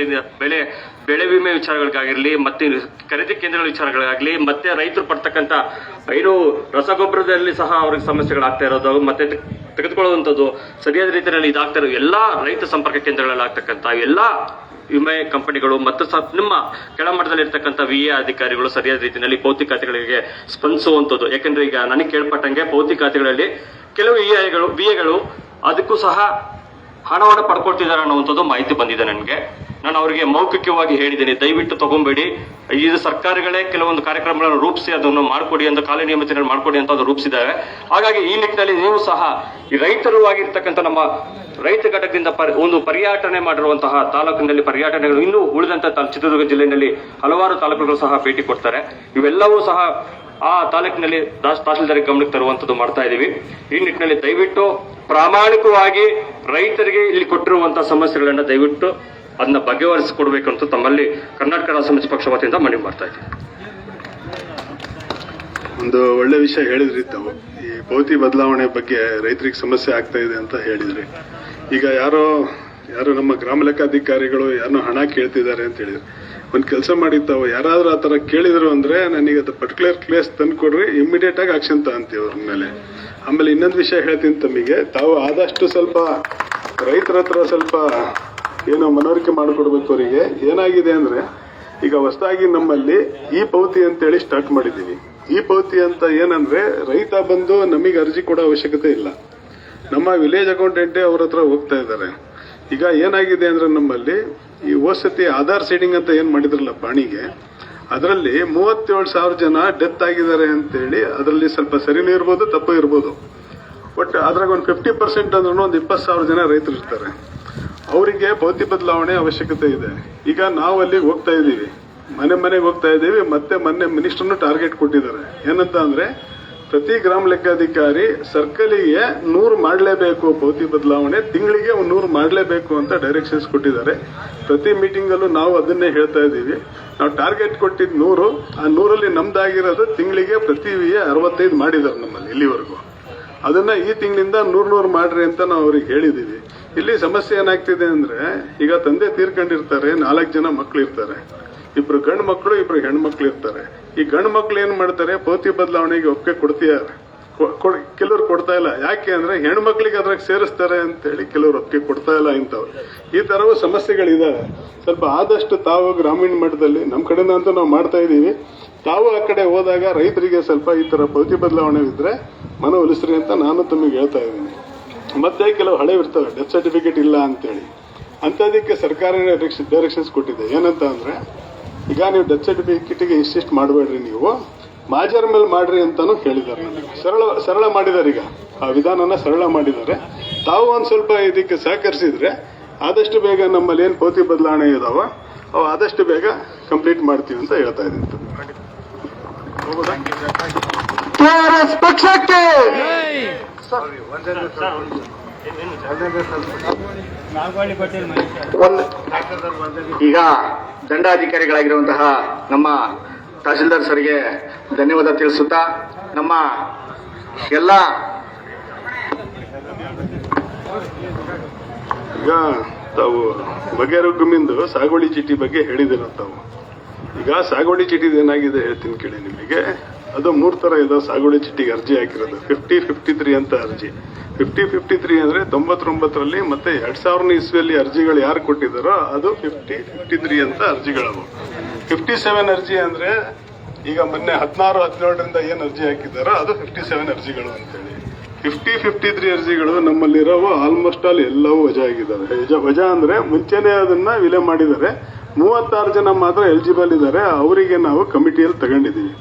ಬೆಳೆ ವಿಮೆ ವಿಚಾರಗಳಿಗಾಗಿರ್ಲಿ, ಮತ್ತೆ ಖರೀದಿ ಕೇಂದ್ರಗಳ ವಿಚಾರಗಳಾಗಲಿ, ಮತ್ತೆ ರೈತರು ಪಡ್ತಕ್ಕಂಥ ಏನು ರಸಗೊಬ್ಬರದಲ್ಲಿ ಸಹ ಅವ್ರಿಗೆ ಸಮಸ್ಯೆಗಳಾಗ್ತಾ ಇರೋದು, ಮತ್ತೆ ತೆಗೆದುಕೊಳ್ಳುವಂಥದ್ದು ಸರಿಯಾದ ರೀತಿಯಲ್ಲಿ ಇದಾಗ್ತಾ ಇರೋದು ಎಲ್ಲ ರೈತ ಸಂಪರ್ಕ ಕೇಂದ್ರಗಳಲ್ಲಿ ಆಗ್ತಕ್ಕಂಥ ಎಲ್ಲ ವಿಮೆ ಕಂಪನಿಗಳು ಮತ್ತು ನಿಮ್ಮ ಕೆಳಮಟ್ಟದಲ್ಲಿ ಇರ್ತಕ್ಕಂಥ VA ಅಧಿಕಾರಿಗಳು ಸರಿಯಾದ ರೀತಿಯಲ್ಲಿ ಪೌತಿಕಾತಿಗಳಿಗೆ ಸ್ಪಂದಿಸುವಂಥದ್ದು. ಯಾಕಂದ್ರೆ ಈಗ ನನಗೆ ಕೇಳ್ಪಟ್ಟಂಗೆ ಪೌತಿಕಾತಿಗಳಲ್ಲಿ ಕೆಲವು VAಗಳು ಅದಕ್ಕೂ ಸಹ ಹಣವನ್ನು ಪಡ್ಕೊಳ್ತಿದ್ದಾರೆ ಅನ್ನುವಂಥದ್ದು ಮಾಹಿತಿ ಬಂದಿದೆ ನನಗೆ. ನಾನು ಅವರಿಗೆ ಮೌಖಿಕವಾಗಿ ಹೇಳಿದ್ದೀನಿ, ದಯವಿಟ್ಟು ತಗೊಂಬೇಡಿ, ಇದು ಸರ್ಕಾರಗಳೇ ಕೆಲವೊಂದು ಕಾರ್ಯಕ್ರಮಗಳನ್ನು ರೂಪಿಸಿ ಅದನ್ನು ಮಾಡಿಕೊಡಿ ಅಂತ, ಕಾಲ ನಿಯಮಿತಗಳನ್ನು ಮಾಡಿಕೊಡಿ ಅಂತ ಅದು ರೂಪಿಸಿದ್ದಾರೆ. ಹಾಗಾಗಿ ಈ ನಿಟ್ಟಿನಲ್ಲಿ ನೀವು ಸಹ ಈ ರೈತರು ಆಗಿರ್ತಕ್ಕಂಥ ನಮ್ಮ ರೈತ ಘಟಕದಿಂದ ಒಂದು ಪರ್ಯಟನೆ ಮಾಡಿರುವಂತಹ ತಾಲೂಕಿನಲ್ಲಿ ಪರ್ಯಟನೆಗಳು ಇನ್ನೂ ಉಳಿದಂತ ಚಿತ್ರದುರ್ಗ ಜಿಲ್ಲೆಯಲ್ಲಿ ಹಲವಾರು ತಾಲೂಕುಗಳು ಸಹ ಭೇಟಿ ಕೊಡ್ತಾರೆ. ಇವೆಲ್ಲವೂ ಸಹ ಆ ತಾಲೂಕಿನಲ್ಲಿ ತಹಸೀಲ್ದಾರ್ ಗಮನಕ್ಕೆ ತರುವಂತದ್ದು ಮಾಡ್ತಾ ಇದೀವಿ. ಈ ನಿಟ್ಟಿನಲ್ಲಿ ದಯವಿಟ್ಟು ಪ್ರಾಮಾಣಿಕವಾಗಿ ರೈತರಿಗೆ ಇಲ್ಲಿ ಕೊಟ್ಟಿರುವಂತಹ ಸಮಸ್ಯೆಗಳನ್ನ ದಯವಿಟ್ಟು ಅದನ್ನ ಬಗೆಹರಿಸಿಕೊಡ್ಬೇಕು ಅಂತ ತಮ್ಮಲ್ಲಿ ಕರ್ನಾಟಕ ರಾಷ್ಟ್ರ ಸಮಿತಿ ಪಕ್ಷ ವತಿಯಿಂದ ಮನವಿ ಮಾಡ್ತಾ ಇದ್ದೀವಿ. ಒಂದು ಒಳ್ಳೆ ವಿಷಯ ಹೇಳಿದ್ರಿ ತಾವು. ಈ ಭೌತಿ ಬದಲಾವಣೆ ಬಗ್ಗೆ ರೈತರಿಗೆ ಸಮಸ್ಯೆ ಆಗ್ತಾ ಇದೆ ಅಂತ ಹೇಳಿದ್ರಿ. ಈಗ ಯಾರೋ ನಮ್ಮ ಗ್ರಾಮ ಲೆಕ್ಕಾಧಿಕಾರಿಗಳು ಯಾರನ್ನೋ ಹಣ ಕೇಳ್ತಿದ್ದಾರೆ ಅಂತ ಹೇಳಿದ್ರು. ಒಂದು ಕೆಲಸ ಮಾಡಿತ್ತಾವು ಯಾರಾದ್ರೂ ಆ ಥರ ಕೇಳಿದ್ರು ಅಂದ್ರೆ ನನಗೆ ಅದು ಪರ್ಟಿಕ್ಯುಲರ್ ಪ್ಲೇಸ್ ತಂದು ಕೊಡ್ರಿ, ಇಮಿಡಿಯೇಟ್ ಆಗಿ ಆಕ್ಷನ್ ತಗೊಂತೀವಿ ಅವ್ರ ಮೇಲೆ. ಆಮೇಲೆ ಇನ್ನೊಂದು ವಿಷಯ ಹೇಳ್ತೀನಿ ತಮಗೆ, ತಾವು ಆದಷ್ಟು ಸ್ವಲ್ಪ ರೈತರ ಹತ್ರ ಸ್ವಲ್ಪ ಏನೋ ಮನವರಿಕೆ ಮಾಡಿಕೊಡ್ಬೇಕು ಅವರಿಗೆ. ಏನಾಗಿದೆ ಅಂದ್ರೆ ಈಗ ಹೊಸದಾಗಿ ನಮ್ಮಲ್ಲಿ ಈ ಪೌತಿ ಅಂತೇಳಿ ಸ್ಟಾರ್ಟ್ ಮಾಡಿದ್ದೀವಿ. ಈ ಪೌತಿ ಅಂತ ಏನಂದ್ರೆ ರೈತ ಬಂದು ನಮಗೆ ಅರ್ಜಿ ಕೊಡೋ ಅವಶ್ಯಕತೆ ಇಲ್ಲ, ನಮ್ಮ ವಿಲೇಜ್ ಅಕೌಂಟೆಂಟೇ ಅವ್ರ ಹತ್ರ ಹೋಗ್ತಾ ಇದ್ದಾರೆ. ಈಗ ಏನಾಗಿದೆ ಅಂದ್ರೆ ನಮ್ಮಲ್ಲಿ ಈ ಸತಿ ಆಧಾರ್ ಸೀಡಿಂಗ್ ಅಂತ ಏನ್ ಮಾಡಿದ್ರಲ್ಲ ಪಾಣಿಗೆ, ಅದರಲ್ಲಿ 37,000 ಜನ ಡೆತ್ ಆಗಿದ್ದಾರೆ ಅಂತೇಳಿ ಅದರಲ್ಲಿ ಸ್ವಲ್ಪ ಸರಿನೂ ಇರ್ಬೋದು ತಪ್ಪು ಇರ್ಬೋದು, ಬಟ್ ಅದ್ರಾಗ ಒಂದು 50% ಅಂದ್ರೂ ಒಂದು 20,000 ಜನ ರೈತರು ಇರ್ತಾರೆ. ಅವರಿಗೆ ಭೌತಿ ಬದಲಾವಣೆ ಅವಶ್ಯಕತೆ ಇದೆ. ಈಗ ನಾವು ಅಲ್ಲಿಗೆ ಹೋಗ್ತಾ ಇದ್ದೀವಿ, ಮನೆಗೆ ಹೋಗ್ತಾ ಇದ್ದೀವಿ. ಮತ್ತೆ ಮೊನ್ನೆ ಮಿನಿಸ್ಟರ್ನು ಟಾರ್ಗೆಟ್ ಕೊಟ್ಟಿದ್ದಾರೆ. ಏನಂತ ಅಂದ್ರೆ ಪ್ರತಿ ಗ್ರಾಮ ಲೆಕ್ಕಾಧಿಕಾರಿ ಸರ್ಕಲಿಗೆ 100 ಮಾಡಲೇಬೇಕು ಭೌತಿ ಬದಲಾವಣೆ, ತಿಂಗಳಿಗೆ 100 ಮಾಡಲೇಬೇಕು ಅಂತ ಡೈರೆಕ್ಷನ್ಸ್ ಕೊಟ್ಟಿದ್ದಾರೆ. ಪ್ರತಿ ಮೀಟಿಂಗ್ ಅಲ್ಲೂ ನಾವು ಅದನ್ನೇ ಹೇಳ್ತಾ ಇದ್ದೀವಿ. ನಾವು ಟಾರ್ಗೆಟ್ ಕೊಟ್ಟಿದ್ದು 100, ಆ 100ರಲ್ಲಿ ನಮ್ದಾಗಿರೋದು ತಿಂಗಳಿಗೆ ಪ್ರತಿ 65 ಮಾಡಿದ್ದಾರೆ ನಮ್ಮಲ್ಲಿ ಇಲ್ಲಿವರೆಗೂ. ಅದನ್ನ ಈ ತಿಂಗಳಿಂದ 100 ಮಾಡ್ರಿ ಅಂತ ನಾವು ಅವ್ರಿಗೆ ಹೇಳಿದೀವಿ. ಇಲ್ಲಿ ಸಮಸ್ಯೆ ಏನಾಗ್ತಿದೆ ಅಂದ್ರೆ ಈಗ ತಂದೆ ತೀರ್ಕೊಂಡಿರ್ತಾರೆ, 4 ಜನ ಮಕ್ಳು ಇರ್ತಾರೆ, 2 ಗಂಡು ಮಕ್ಕಳು 2 ಹೆಣ್ಮಕ್ಳು ಇರ್ತಾರೆ. ಈ ಗಂಡು ಮಕ್ಳು ಏನ್ ಮಾಡ್ತಾರೆ, ಭೌತಿ ಬದಲಾವಣೆಗೆ ಒಪ್ಪಿಗೆ ಕೊಡ್ತಿದ್ದಾರೆ, ಕೆಲವರು ಕೊಡ್ತಾ ಇಲ್ಲ. ಯಾಕೆ ಅಂದ್ರೆ ಹೆಣ್ಮಕ್ಳಿಗೆ ಅದ್ರಾಗ ಸೇರಿಸ್ತಾರೆ ಅಂತೇಳಿ ಕೆಲವರು ಒಪ್ಪಿಗೆ ಕೊಡ್ತಾ ಇಲ್ಲ. ಇಂಥವು ಈ ತರವು ಸಮಸ್ಯೆಗಳಿದಾವೆ. ಸ್ವಲ್ಪ ಆದಷ್ಟು ತಾವು ಗ್ರಾಮೀಣ ಮಟ್ಟದಲ್ಲಿ ನಮ್ಮ ಕಡೆಯಿಂದ ಅಂತೂ ನಾವು ಮಾಡ್ತಾ ಇದೀವಿ. ತಾವು ಆ ಕಡೆ ಹೋದಾಗ ರೈತರಿಗೆ ಸ್ವಲ್ಪ ಈ ತರ ಭೌತಿ ಬದಲಾವಣೆ ಇದ್ರೆ ಮನವೊಲಿಸ್ರಿ ಅಂತ ನಾನು ತಮಗೆ ಹೇಳ್ತಾ ಇದ್ದೀನಿ. ಮತ್ತೆ ಕೆಲವು ಹಳೆ ಇರ್ತವೆ, ಡೆತ್ ಸರ್ಟಿಫಿಕೇಟ್ ಇಲ್ಲ ಅಂತೇಳಿ, ಅಂತದಕ್ಕೆ ಸರ್ಕಾರ ಡೈರೆಕ್ಷನ್ಸ್ ಕೊಟ್ಟಿದೆ. ಏನಂತ ಅಂದ್ರೆ ಈಗ ನೀವು ಡೆತ್ ಸರ್ಟಿಫಿಕೇಟ್ಗೆ ಇನ್ಸಿಸ್ಟ್ ಮಾಡಬೇಡ್ರಿ, ನೀವು ಮಾಜರ್ ಮೇಲೆ ಮಾಡ್ರಿ ಅಂತಾನು ಹೇಳಿದ್ದಾರೆ ನನಗೆ. ಸರಳ ಮಾಡಿದ್ದಾರೆ. ಈಗ ಆ ವಿಧಾನನ ಸರಳ ಮಾಡಿದ್ದಾರೆ. ತಾವು ಒಂದ್ ಸ್ವಲ್ಪ ಇದಕ್ಕೆ ಸಹಕರಿಸಿದ್ರೆ ಆದಷ್ಟು ಬೇಗ ನಮ್ಮಲ್ಲಿ ಏನ್ ಭೌತಿ ಬದಲಾವಣೆ ಇದಾವ ಅವು ಆದಷ್ಟು ಬೇಗ ಕಂಪ್ಲೀಟ್ ಮಾಡ್ತೀವಿ ಅಂತ ಹೇಳ್ತಾ ಇದ್ದೀನಿ. ಕೆಆರ್ಎಸ್ ಪಕ್ಷಕ್ಕೆ ಈಗ ದಂಡಾಧಿಕಾರಿಗಳಾಗಿರುವಂತಹ ನಮ್ಮ ತಹಸೀಲ್ದಾರ್ ಸರ್ಗೆ ಧನ್ಯವಾದ ತಿಳಿಸುತ್ತಾ, ನಮ್ಮ ಎಲ್ಲ ಈಗ ತಾವು ಬಗೆಹರುಗುಮಿಂದು ಸಾಗುವಳಿ ಚೀಟಿ ಬಗ್ಗೆ ಹೇಳಿದಿರ ತಾವು. ಈಗ ಸಾಗುವಳಿ ಚೀಟಿದು ಏನಾಗಿದೆ ಹೇಳ್ತೀನಿ ಕೇಳಿ ನಿಮಗೆ. ಅದು 3 ತರ ಇದೆ ಸಾಗುವಳಿ ಚೀಟಿಗೆ ಅರ್ಜಿ ಹಾಕಿರೋದು. 50-53 ಅಂತ ಅರ್ಜಿ. 50-53 ಅಂದ್ರೆ 99ರಲ್ಲಿ ಮತ್ತೆ 2000 ಇಸ್ವಿಯಲ್ಲಿ ಅರ್ಜಿಗಳು ಯಾರು ಕೊಟ್ಟಿದ್ದಾರೋ ಅದು 50-53 ಅಂತ ಅರ್ಜಿಗಳವು. 57 ಅರ್ಜಿ ಅಂದ್ರೆ ಈಗ ಮೊನ್ನೆ 16-17ರಿಂದ ಏನ್ ಅರ್ಜಿ ಹಾಕಿದ್ದಾರೋ ಅದು 57 ಅರ್ಜಿಗಳು ಅಂತೇಳಿ. 50-53 ಅರ್ಜಿಗಳು ನಮ್ಮಲ್ಲಿರೋ ಆಲ್ಮೋಸ್ಟ್ ಆಲ್ ಎಲ್ಲವೂ ವಜಾ ಆಗಿದ್ದಾವೆ. ವಜಾ ಅಂದ್ರೆ ಮುಂಚೆನೆ ಅದನ್ನ ವಿಲೆ ಮಾಡಿದ್ದಾರೆ. 36 ಜನ ಮಾತ್ರ ಎಲಿಜಿಬಲ್ ಇದ್ದಾರೆ, ಅವರಿಗೆ ನಾವು ಕಮಿಟಿಯಲ್ಲಿ ತಗೊಂಡಿದ್ದೀವಿ.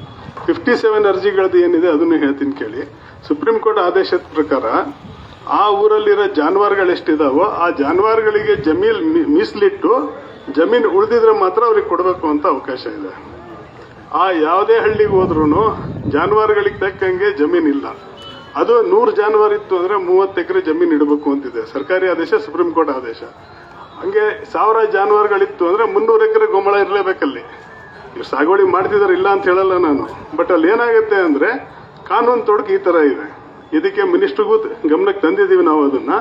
57 ಅರ್ಜಿಗಳದ್ದು ಏನಿದೆ ಅದನ್ನು ಹೇಳ್ತೀನಿ ಕೇಳಿ. ಸುಪ್ರೀಂ ಕೋರ್ಟ್ ಆದೇಶದ ಪ್ರಕಾರ ಆ ಊರಲ್ಲಿರೋ ಜಾನುವಾರುಗಳು ಎಷ್ಟಿದಾವೋ ಆ ಜಾನುವಾರುಗಳಿಗೆ ಜಮೀನ್ ಮೀಸಲಿಟ್ಟು ಜಮೀನು ಉಳಿದಿದ್ರೆ ಮಾತ್ರ ಅವ್ರಿಗೆ ಕೊಡಬೇಕು ಅಂತ ಅವಕಾಶ ಇದೆ. ಆ ಯಾವುದೇ ಹಳ್ಳಿಗೆ ಹೋದ್ರೂ ಜಾನುವಾರುಗಳಿಗೆ ತಕ್ಕಂಗೆ ಜಮೀನ್ ಇಲ್ಲ. ಅದು 100 ಜಾನುವಾರು ಇತ್ತು ಅಂದ್ರೆ 30 ಎಕರೆ ಜಮೀನು ಇಡಬೇಕು ಅಂತಿದೆ ಸರ್ಕಾರಿ ಆದೇಶ, ಸುಪ್ರೀಂ ಕೋರ್ಟ್ ಆದೇಶ. ಹಂಗೆ 1000 ಜಾನುವಾರುಗಳಿತ್ತು ಅಂದ್ರೆ 300 ಎಕರೆ ಗೋಮಳ ಇರಲೇಬೇಕಲ್ಲಿ. ಸಾಗುವಳಿ ಮಾಡ್ತಿದಾರೆ ಇಲ್ಲ ಅಂತ ಹೇಳಲ್ಲ ನಾನು, ಬಟ್ ಅಲ್ಲಿ ಏನಾಗುತ್ತೆ ಅಂದ್ರೆ ಕಾನೂನು ತೊಡಕು ಈ ತರ ಇದೆ. ಇದಕ್ಕೆ ಮಿನಿಸ್ಟ್ರಿಗೂ ಗಮನಕ್ಕೆ ತಂದಿದ್ದೀವಿ ನಾವು. ಅದನ್ನ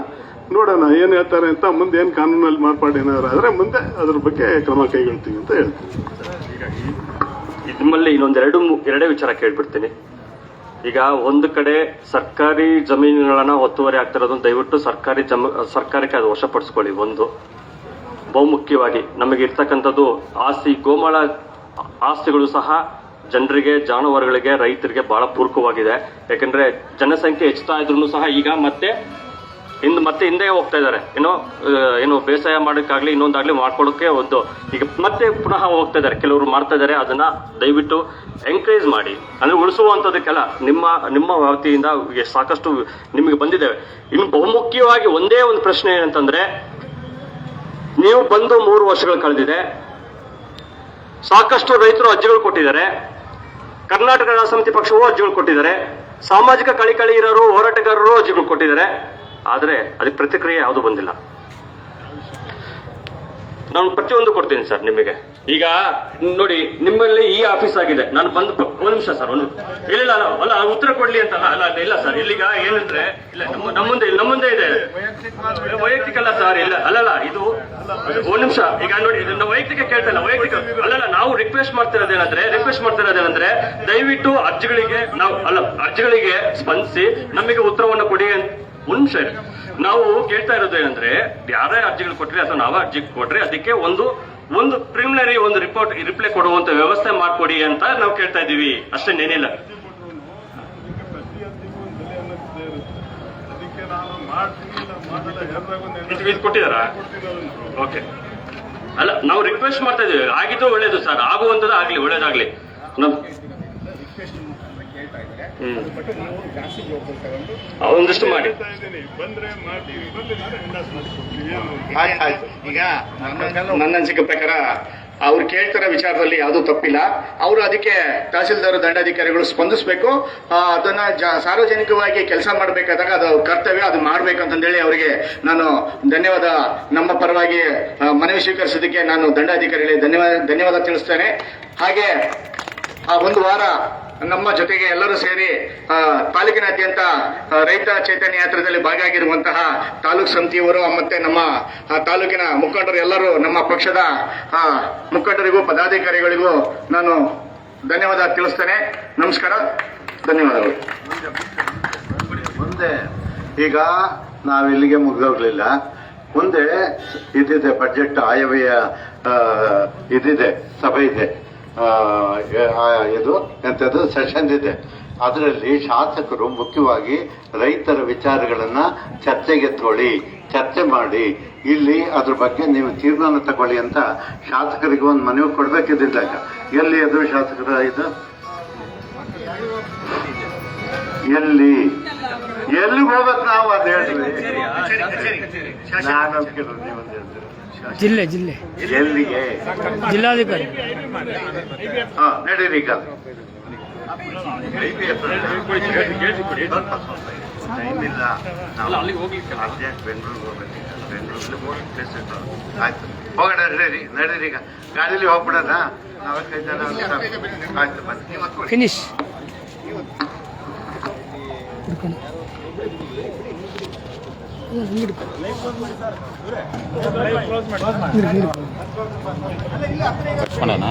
ನೋಡೋಣ ಏನ್ ಹೇಳ್ತಾರೆ ಅಂತ. ಮುಂದೆ ಏನ್ ಕಾನೂನಲ್ಲಿ ಮಾರ್ಪಾಡು ಏನಾದ್ರು ಆದ್ರೆ ಮುಂದೆ ಅದ್ರ ಬಗ್ಗೆ ಕ್ರಮ ಕೈಗೊಳ್ತೀವಿ ಅಂತ ಹೇಳ್ತೀನಿ. ನಿಮ್ಮಲ್ಲಿ ಎರಡೇ ವಿಚಾರ ಕೇಳ್ಬಿಡ್ತೀನಿ. ಈಗ ಒಂದು ಕಡೆ ಸರ್ಕಾರಿ ಜಮೀನುಗಳನ್ನ ಒತ್ತುವರಿ ಆಗ್ತಿರೋದು ದಯವಿಟ್ಟು ಸರ್ಕಾರಕ್ಕೆ ಅದು ವಶಪಡಿಸ್ಕೊಳ್ಳಿ. ಒಂದು ಬಹುಮುಖ್ಯವಾಗಿ ನಮಗೆ ಇರ್ತಕ್ಕಂಥದ್ದು ಆಸ್ತಿ, ಗೋಮಾಳ ಆಸ್ತಿಗಳು ಸಹ ಜನರಿಗೆ, ಜಾನುವಾರುಗಳಿಗೆ, ರೈತರಿಗೆ ಬಹಳ ಪೂರಕವಾಗಿದೆ. ಯಾಕಂದ್ರೆ ಜನಸಂಖ್ಯೆ ಹೆಚ್ಚುತ್ತಾ ಇದ್ರು ಸಹ ಈಗ ಮತ್ತೆ ಹಿಂದೆ ಹೋಗ್ತಾ ಇದ್ದಾರೆ. ಏನು ಬೇಸಾಯ ಮಾಡೋಕ್ಕಾಗ್ಲಿ ಇನ್ನೊಂದಾಗ್ಲಿ ಮಾಡ್ಕೊಳಕ್ಕೆ ಈಗ ಮತ್ತೆ ಪುನಃ ಹೋಗ್ತಾ ಇದ್ದಾರೆ. ಕೆಲವರು ಮಾಡ್ತಾ ಇದ್ದಾರೆ. ಅದನ್ನ ದಯವಿಟ್ಟು ಎಂಕರೇಜ್ ಮಾಡಿ, ಅಂದ್ರೆ ಉಳಿಸುವಂತದಕ್ಕೆಲ್ಲ ನಿಮ್ಮ ವತಿಯಿಂದ ಸಾಕಷ್ಟು ನಿಮಗೆ ಬಂದಿದ್ದೇವೆ. ಇನ್ನು ಬಹುಮುಖ್ಯವಾಗಿ ಒಂದೇ ಒಂದು ಪ್ರಶ್ನೆ ಏನಂತಂದ್ರೆ, ನೀವು ಬಂದು 3 ವರ್ಷಗಳು ಕಳೆದಿದೆ. ಸಾಕಷ್ಟು ರೈತರು ಅರ್ಜಿಗಳು ಕೊಟ್ಟಿದ್ದಾರೆ. ಕರ್ನಾಟಕ ರಾಜ್ಯ ಸಮಿತಿ ಪಕ್ಷವು ಅರ್ಜಿಗಳು ಕೊಟ್ಟಿದ್ದಾರೆ. ಸಾಮಾಜಿಕ ಕಳಿಕಳಿ ಇರೋರು, ಹೋರಾಟಗಾರರು ಅರ್ಜಿಗಳು ಕೊಟ್ಟಿದ್ದಾರೆ. ಆದರೆ ಅದಕ್ಕೆ ಪ್ರತಿಕ್ರಿಯೆ ಯಾವುದೂ ಬಂದಿಲ್ಲ. ನಾನು ಪ್ರತಿಯೊಂದು ಕೊಡ್ತೀನಿ ಸರ್ ನಿಮಗೆ. ಈಗ ನೋಡಿ, ನಿಮ್ಮಲ್ಲಿ ಈ ಆಫೀಸ್ ಆಗಿದೆ, ನಾನು ಬಂದು ಒಂದು ನಿಮಿಷ ಸರ್, ಇಲ್ಲ ಅಲ್ಲ ಉತ್ತರ ಕೊಡ್ಲಿ ಅಂತ ಅಲ್ಲ ಇಲ್ಲ ಸರ್. ಇಲ್ಲಿಗ ಏನಂದ್ರೆ ಇಲ್ಲ ನಮ್ಮುಂದೆ ಇದೆ, ವೈಯಕ್ತಿಕ ಅಲ್ಲ ಸರ್. ಇಲ್ಲ ಅಲ್ಲಲ್ಲ, ಇದು ಒಂದು ನಿಮಿಷ. ಈಗ ನೋಡಿ, ವೈಯಕ್ತಿಕ ಕೇಳ್ತಾ ಇಲ್ಲ, ವೈಯಕ್ತಿಕ ಅಲ್ಲಲ್ಲ. ನಾವು ರಿಕ್ವೆಸ್ಟ್ ಮಾಡ್ತಿರೋದೇನಂದ್ರೆ ದಯವಿಟ್ಟು ಅರ್ಜಿಗಳಿಗೆ ಸ್ಪಂದಿಸಿ ನಮಗೆ ಉತ್ತರವನ್ನು ಕೊಡಿ ಅಂತ. ಒಂದು ನಿಮಿಷ, ನಾವು ಕೇಳ್ತಾ ಇರೋದು ಏನಂದ್ರೆ, ಯಾರೇ ಅರ್ಜಿಗಳು ಕೊಟ್ರಿ ಅಥವಾ ನಾವೇ ಅರ್ಜಿ ಕೊಟ್ರಿ, ಅದಕ್ಕೆ ಒಂದು ಪ್ರಿಲಿಮಿನರಿ ಒಂದು ರಿಪ್ಲೈ ಕೊಡುವಂತ ವ್ಯವಸ್ಥೆ ಮಾಡ್ಕೊಡಿ ಅಂತ ನಾವು ಕೇಳ್ತಾ ಇದೀವಿ ಅಷ್ಟೇ, ಏನಿಲ್ಲ. ಇದು ಕೊಟ್ಟಿದಾರಾ? ಓಕೆ. ಅಲ್ಲ, ನಾವು ರಿಕ್ವೆಸ್ಟ್ ಮಾಡ್ತಾ ಇದೀವಿ, ಆಗಿದ್ದು ಒಳ್ಳೇದು ಸರ್, ಆಗುವಂತದ್ದು ಆಗ್ಲಿ, ಒಳ್ಳೇದಾಗ್ಲಿ. ಒಂದಷ್ಟು ಮಾಡಿ. ಈಗ ನನ್ನ ಅನಿಸಿಕೆ ಪ್ರಕಾರ ಅವ್ರು ಕೇಳ್ತಿರೋ ವಿಚಾರದಲ್ಲಿ ಯಾವುದೂ ತಪ್ಪಿಲ್ಲ. ಅವರು ಅದಕ್ಕೆ ತಹಸೀಲ್ದಾರ್ ದಂಡಾಧಿಕಾರಿಗಳು ಸ್ಪಂದಿಸಬೇಕು. ಅದನ್ನ ಸಾರ್ವಜನಿಕವಾಗಿ ಕೆಲಸ ಮಾಡಬೇಕಾದಾಗ ಅದು ಕರ್ತವ್ಯ, ಅದು ಮಾಡ್ಬೇಕಂತಂದೇಳಿ ಅವರಿಗೆ ನಾನು ಧನ್ಯವಾದ, ನಮ್ಮ ಪರವಾಗಿ ಮನವಿ ಸ್ವೀಕರಿಸೋದಕ್ಕೆ ನಾನು ದಂಡಾಧಿಕಾರಿಗಳಿಗೆ ಧನ್ಯವಾದ ತಿಳಿಸ್ತೇನೆ. ಹಾಗೆ ಒಂದು ವಾರ ನಮ್ಮ ಜೊತೆಗೆ ಎಲ್ಲರೂ ಸೇರಿ ತಾಲೂಕಿನಾದ್ಯಂತ ರೈತ ಚೈತನ್ಯ ಯಾತ್ರೆಯಲ್ಲಿ ಭಾಗಿಯಾಗಿರುವಂತಹ ತಾಲೂಕು ಸಮಿತಿಯವರು ಮತ್ತೆ ನಮ್ಮ ತಾಲೂಕಿನ ಮುಖಂಡರು ಎಲ್ಲರೂ, ನಮ್ಮ ಪಕ್ಷದ ಮುಖಂಡರಿಗೂ ಪದಾಧಿಕಾರಿಗಳಿಗೂ ನಾನು ಧನ್ಯವಾದ ತಿಳಿಸ್ತೇನೆ. ನಮಸ್ಕಾರ, ಧನ್ಯವಾದಗಳು. ಮುಂದೆ ಈಗ ನಾವಿಲ್ಲಿಗೆ ಮುಗಿದೋಗ್ಲಿಲ್ಲ, ಮುಂದೆ ಇದಿದೆ ಬಜೆಟ್ ಆಯವ್ಯಯ ಇದಿದೆ, ಸಭೆ ಇದೆ, ಇದು ಎಂಥದ್ದು ಸೆಷನ್ ಇದೆ. ಅದರಲ್ಲಿ ಶಾಸಕರು ಮುಖ್ಯವಾಗಿ ರೈತರ ವಿಚಾರಗಳನ್ನ ಚರ್ಚೆ ಮಾಡಿ ಇಲ್ಲಿ ಅದ್ರ ಬಗ್ಗೆ ನೀವು ತೀರ್ಮಾನ ತಗೊಳ್ಳಿ ಅಂತ ಶಾಸಕರಿಗೆ ಒಂದು ಮನವಿ ಕೊಡ್ಬೇಕಿದ್ದಾಗ, ಎಲ್ಲಿ ಅದು ಶಾಸಕರ ಇದು ಎಲ್ಲಿಗೆ ಹೋಗ್ಬೇಕು ನಾವು ಅದು ಹೇಳ್ರಿ. ನಾನು ನೀವೊಂದು ಹೇಳ್ತೀರ ಜಿಲ್ಲೆ ಎಲ್ಲಿಗೆ? ಜಿಲ್ಲಾಧಿಕಾರಿ. ನಡೀರಿ ಈಗ ಟೈಮ್ ಇಲ್ಲ, ಅರ್ಜೆಂಟ್ ಬೆಂಗಳೂರಿಗೆ ಹೋಗ್ಬೇಕು. ಆಯ್ತು, ಹೋಗೋಣ, ನಡೀರಿ ಈಗ ಗಾಡೀಲಿ ಹೋಗ್ಬಿಡೋಣ. 4-5 ಜನ ಆಯ್ತು, ಬನ್ನಿ. ಫಿನಿಶ್. ಮಾಡೋಣ.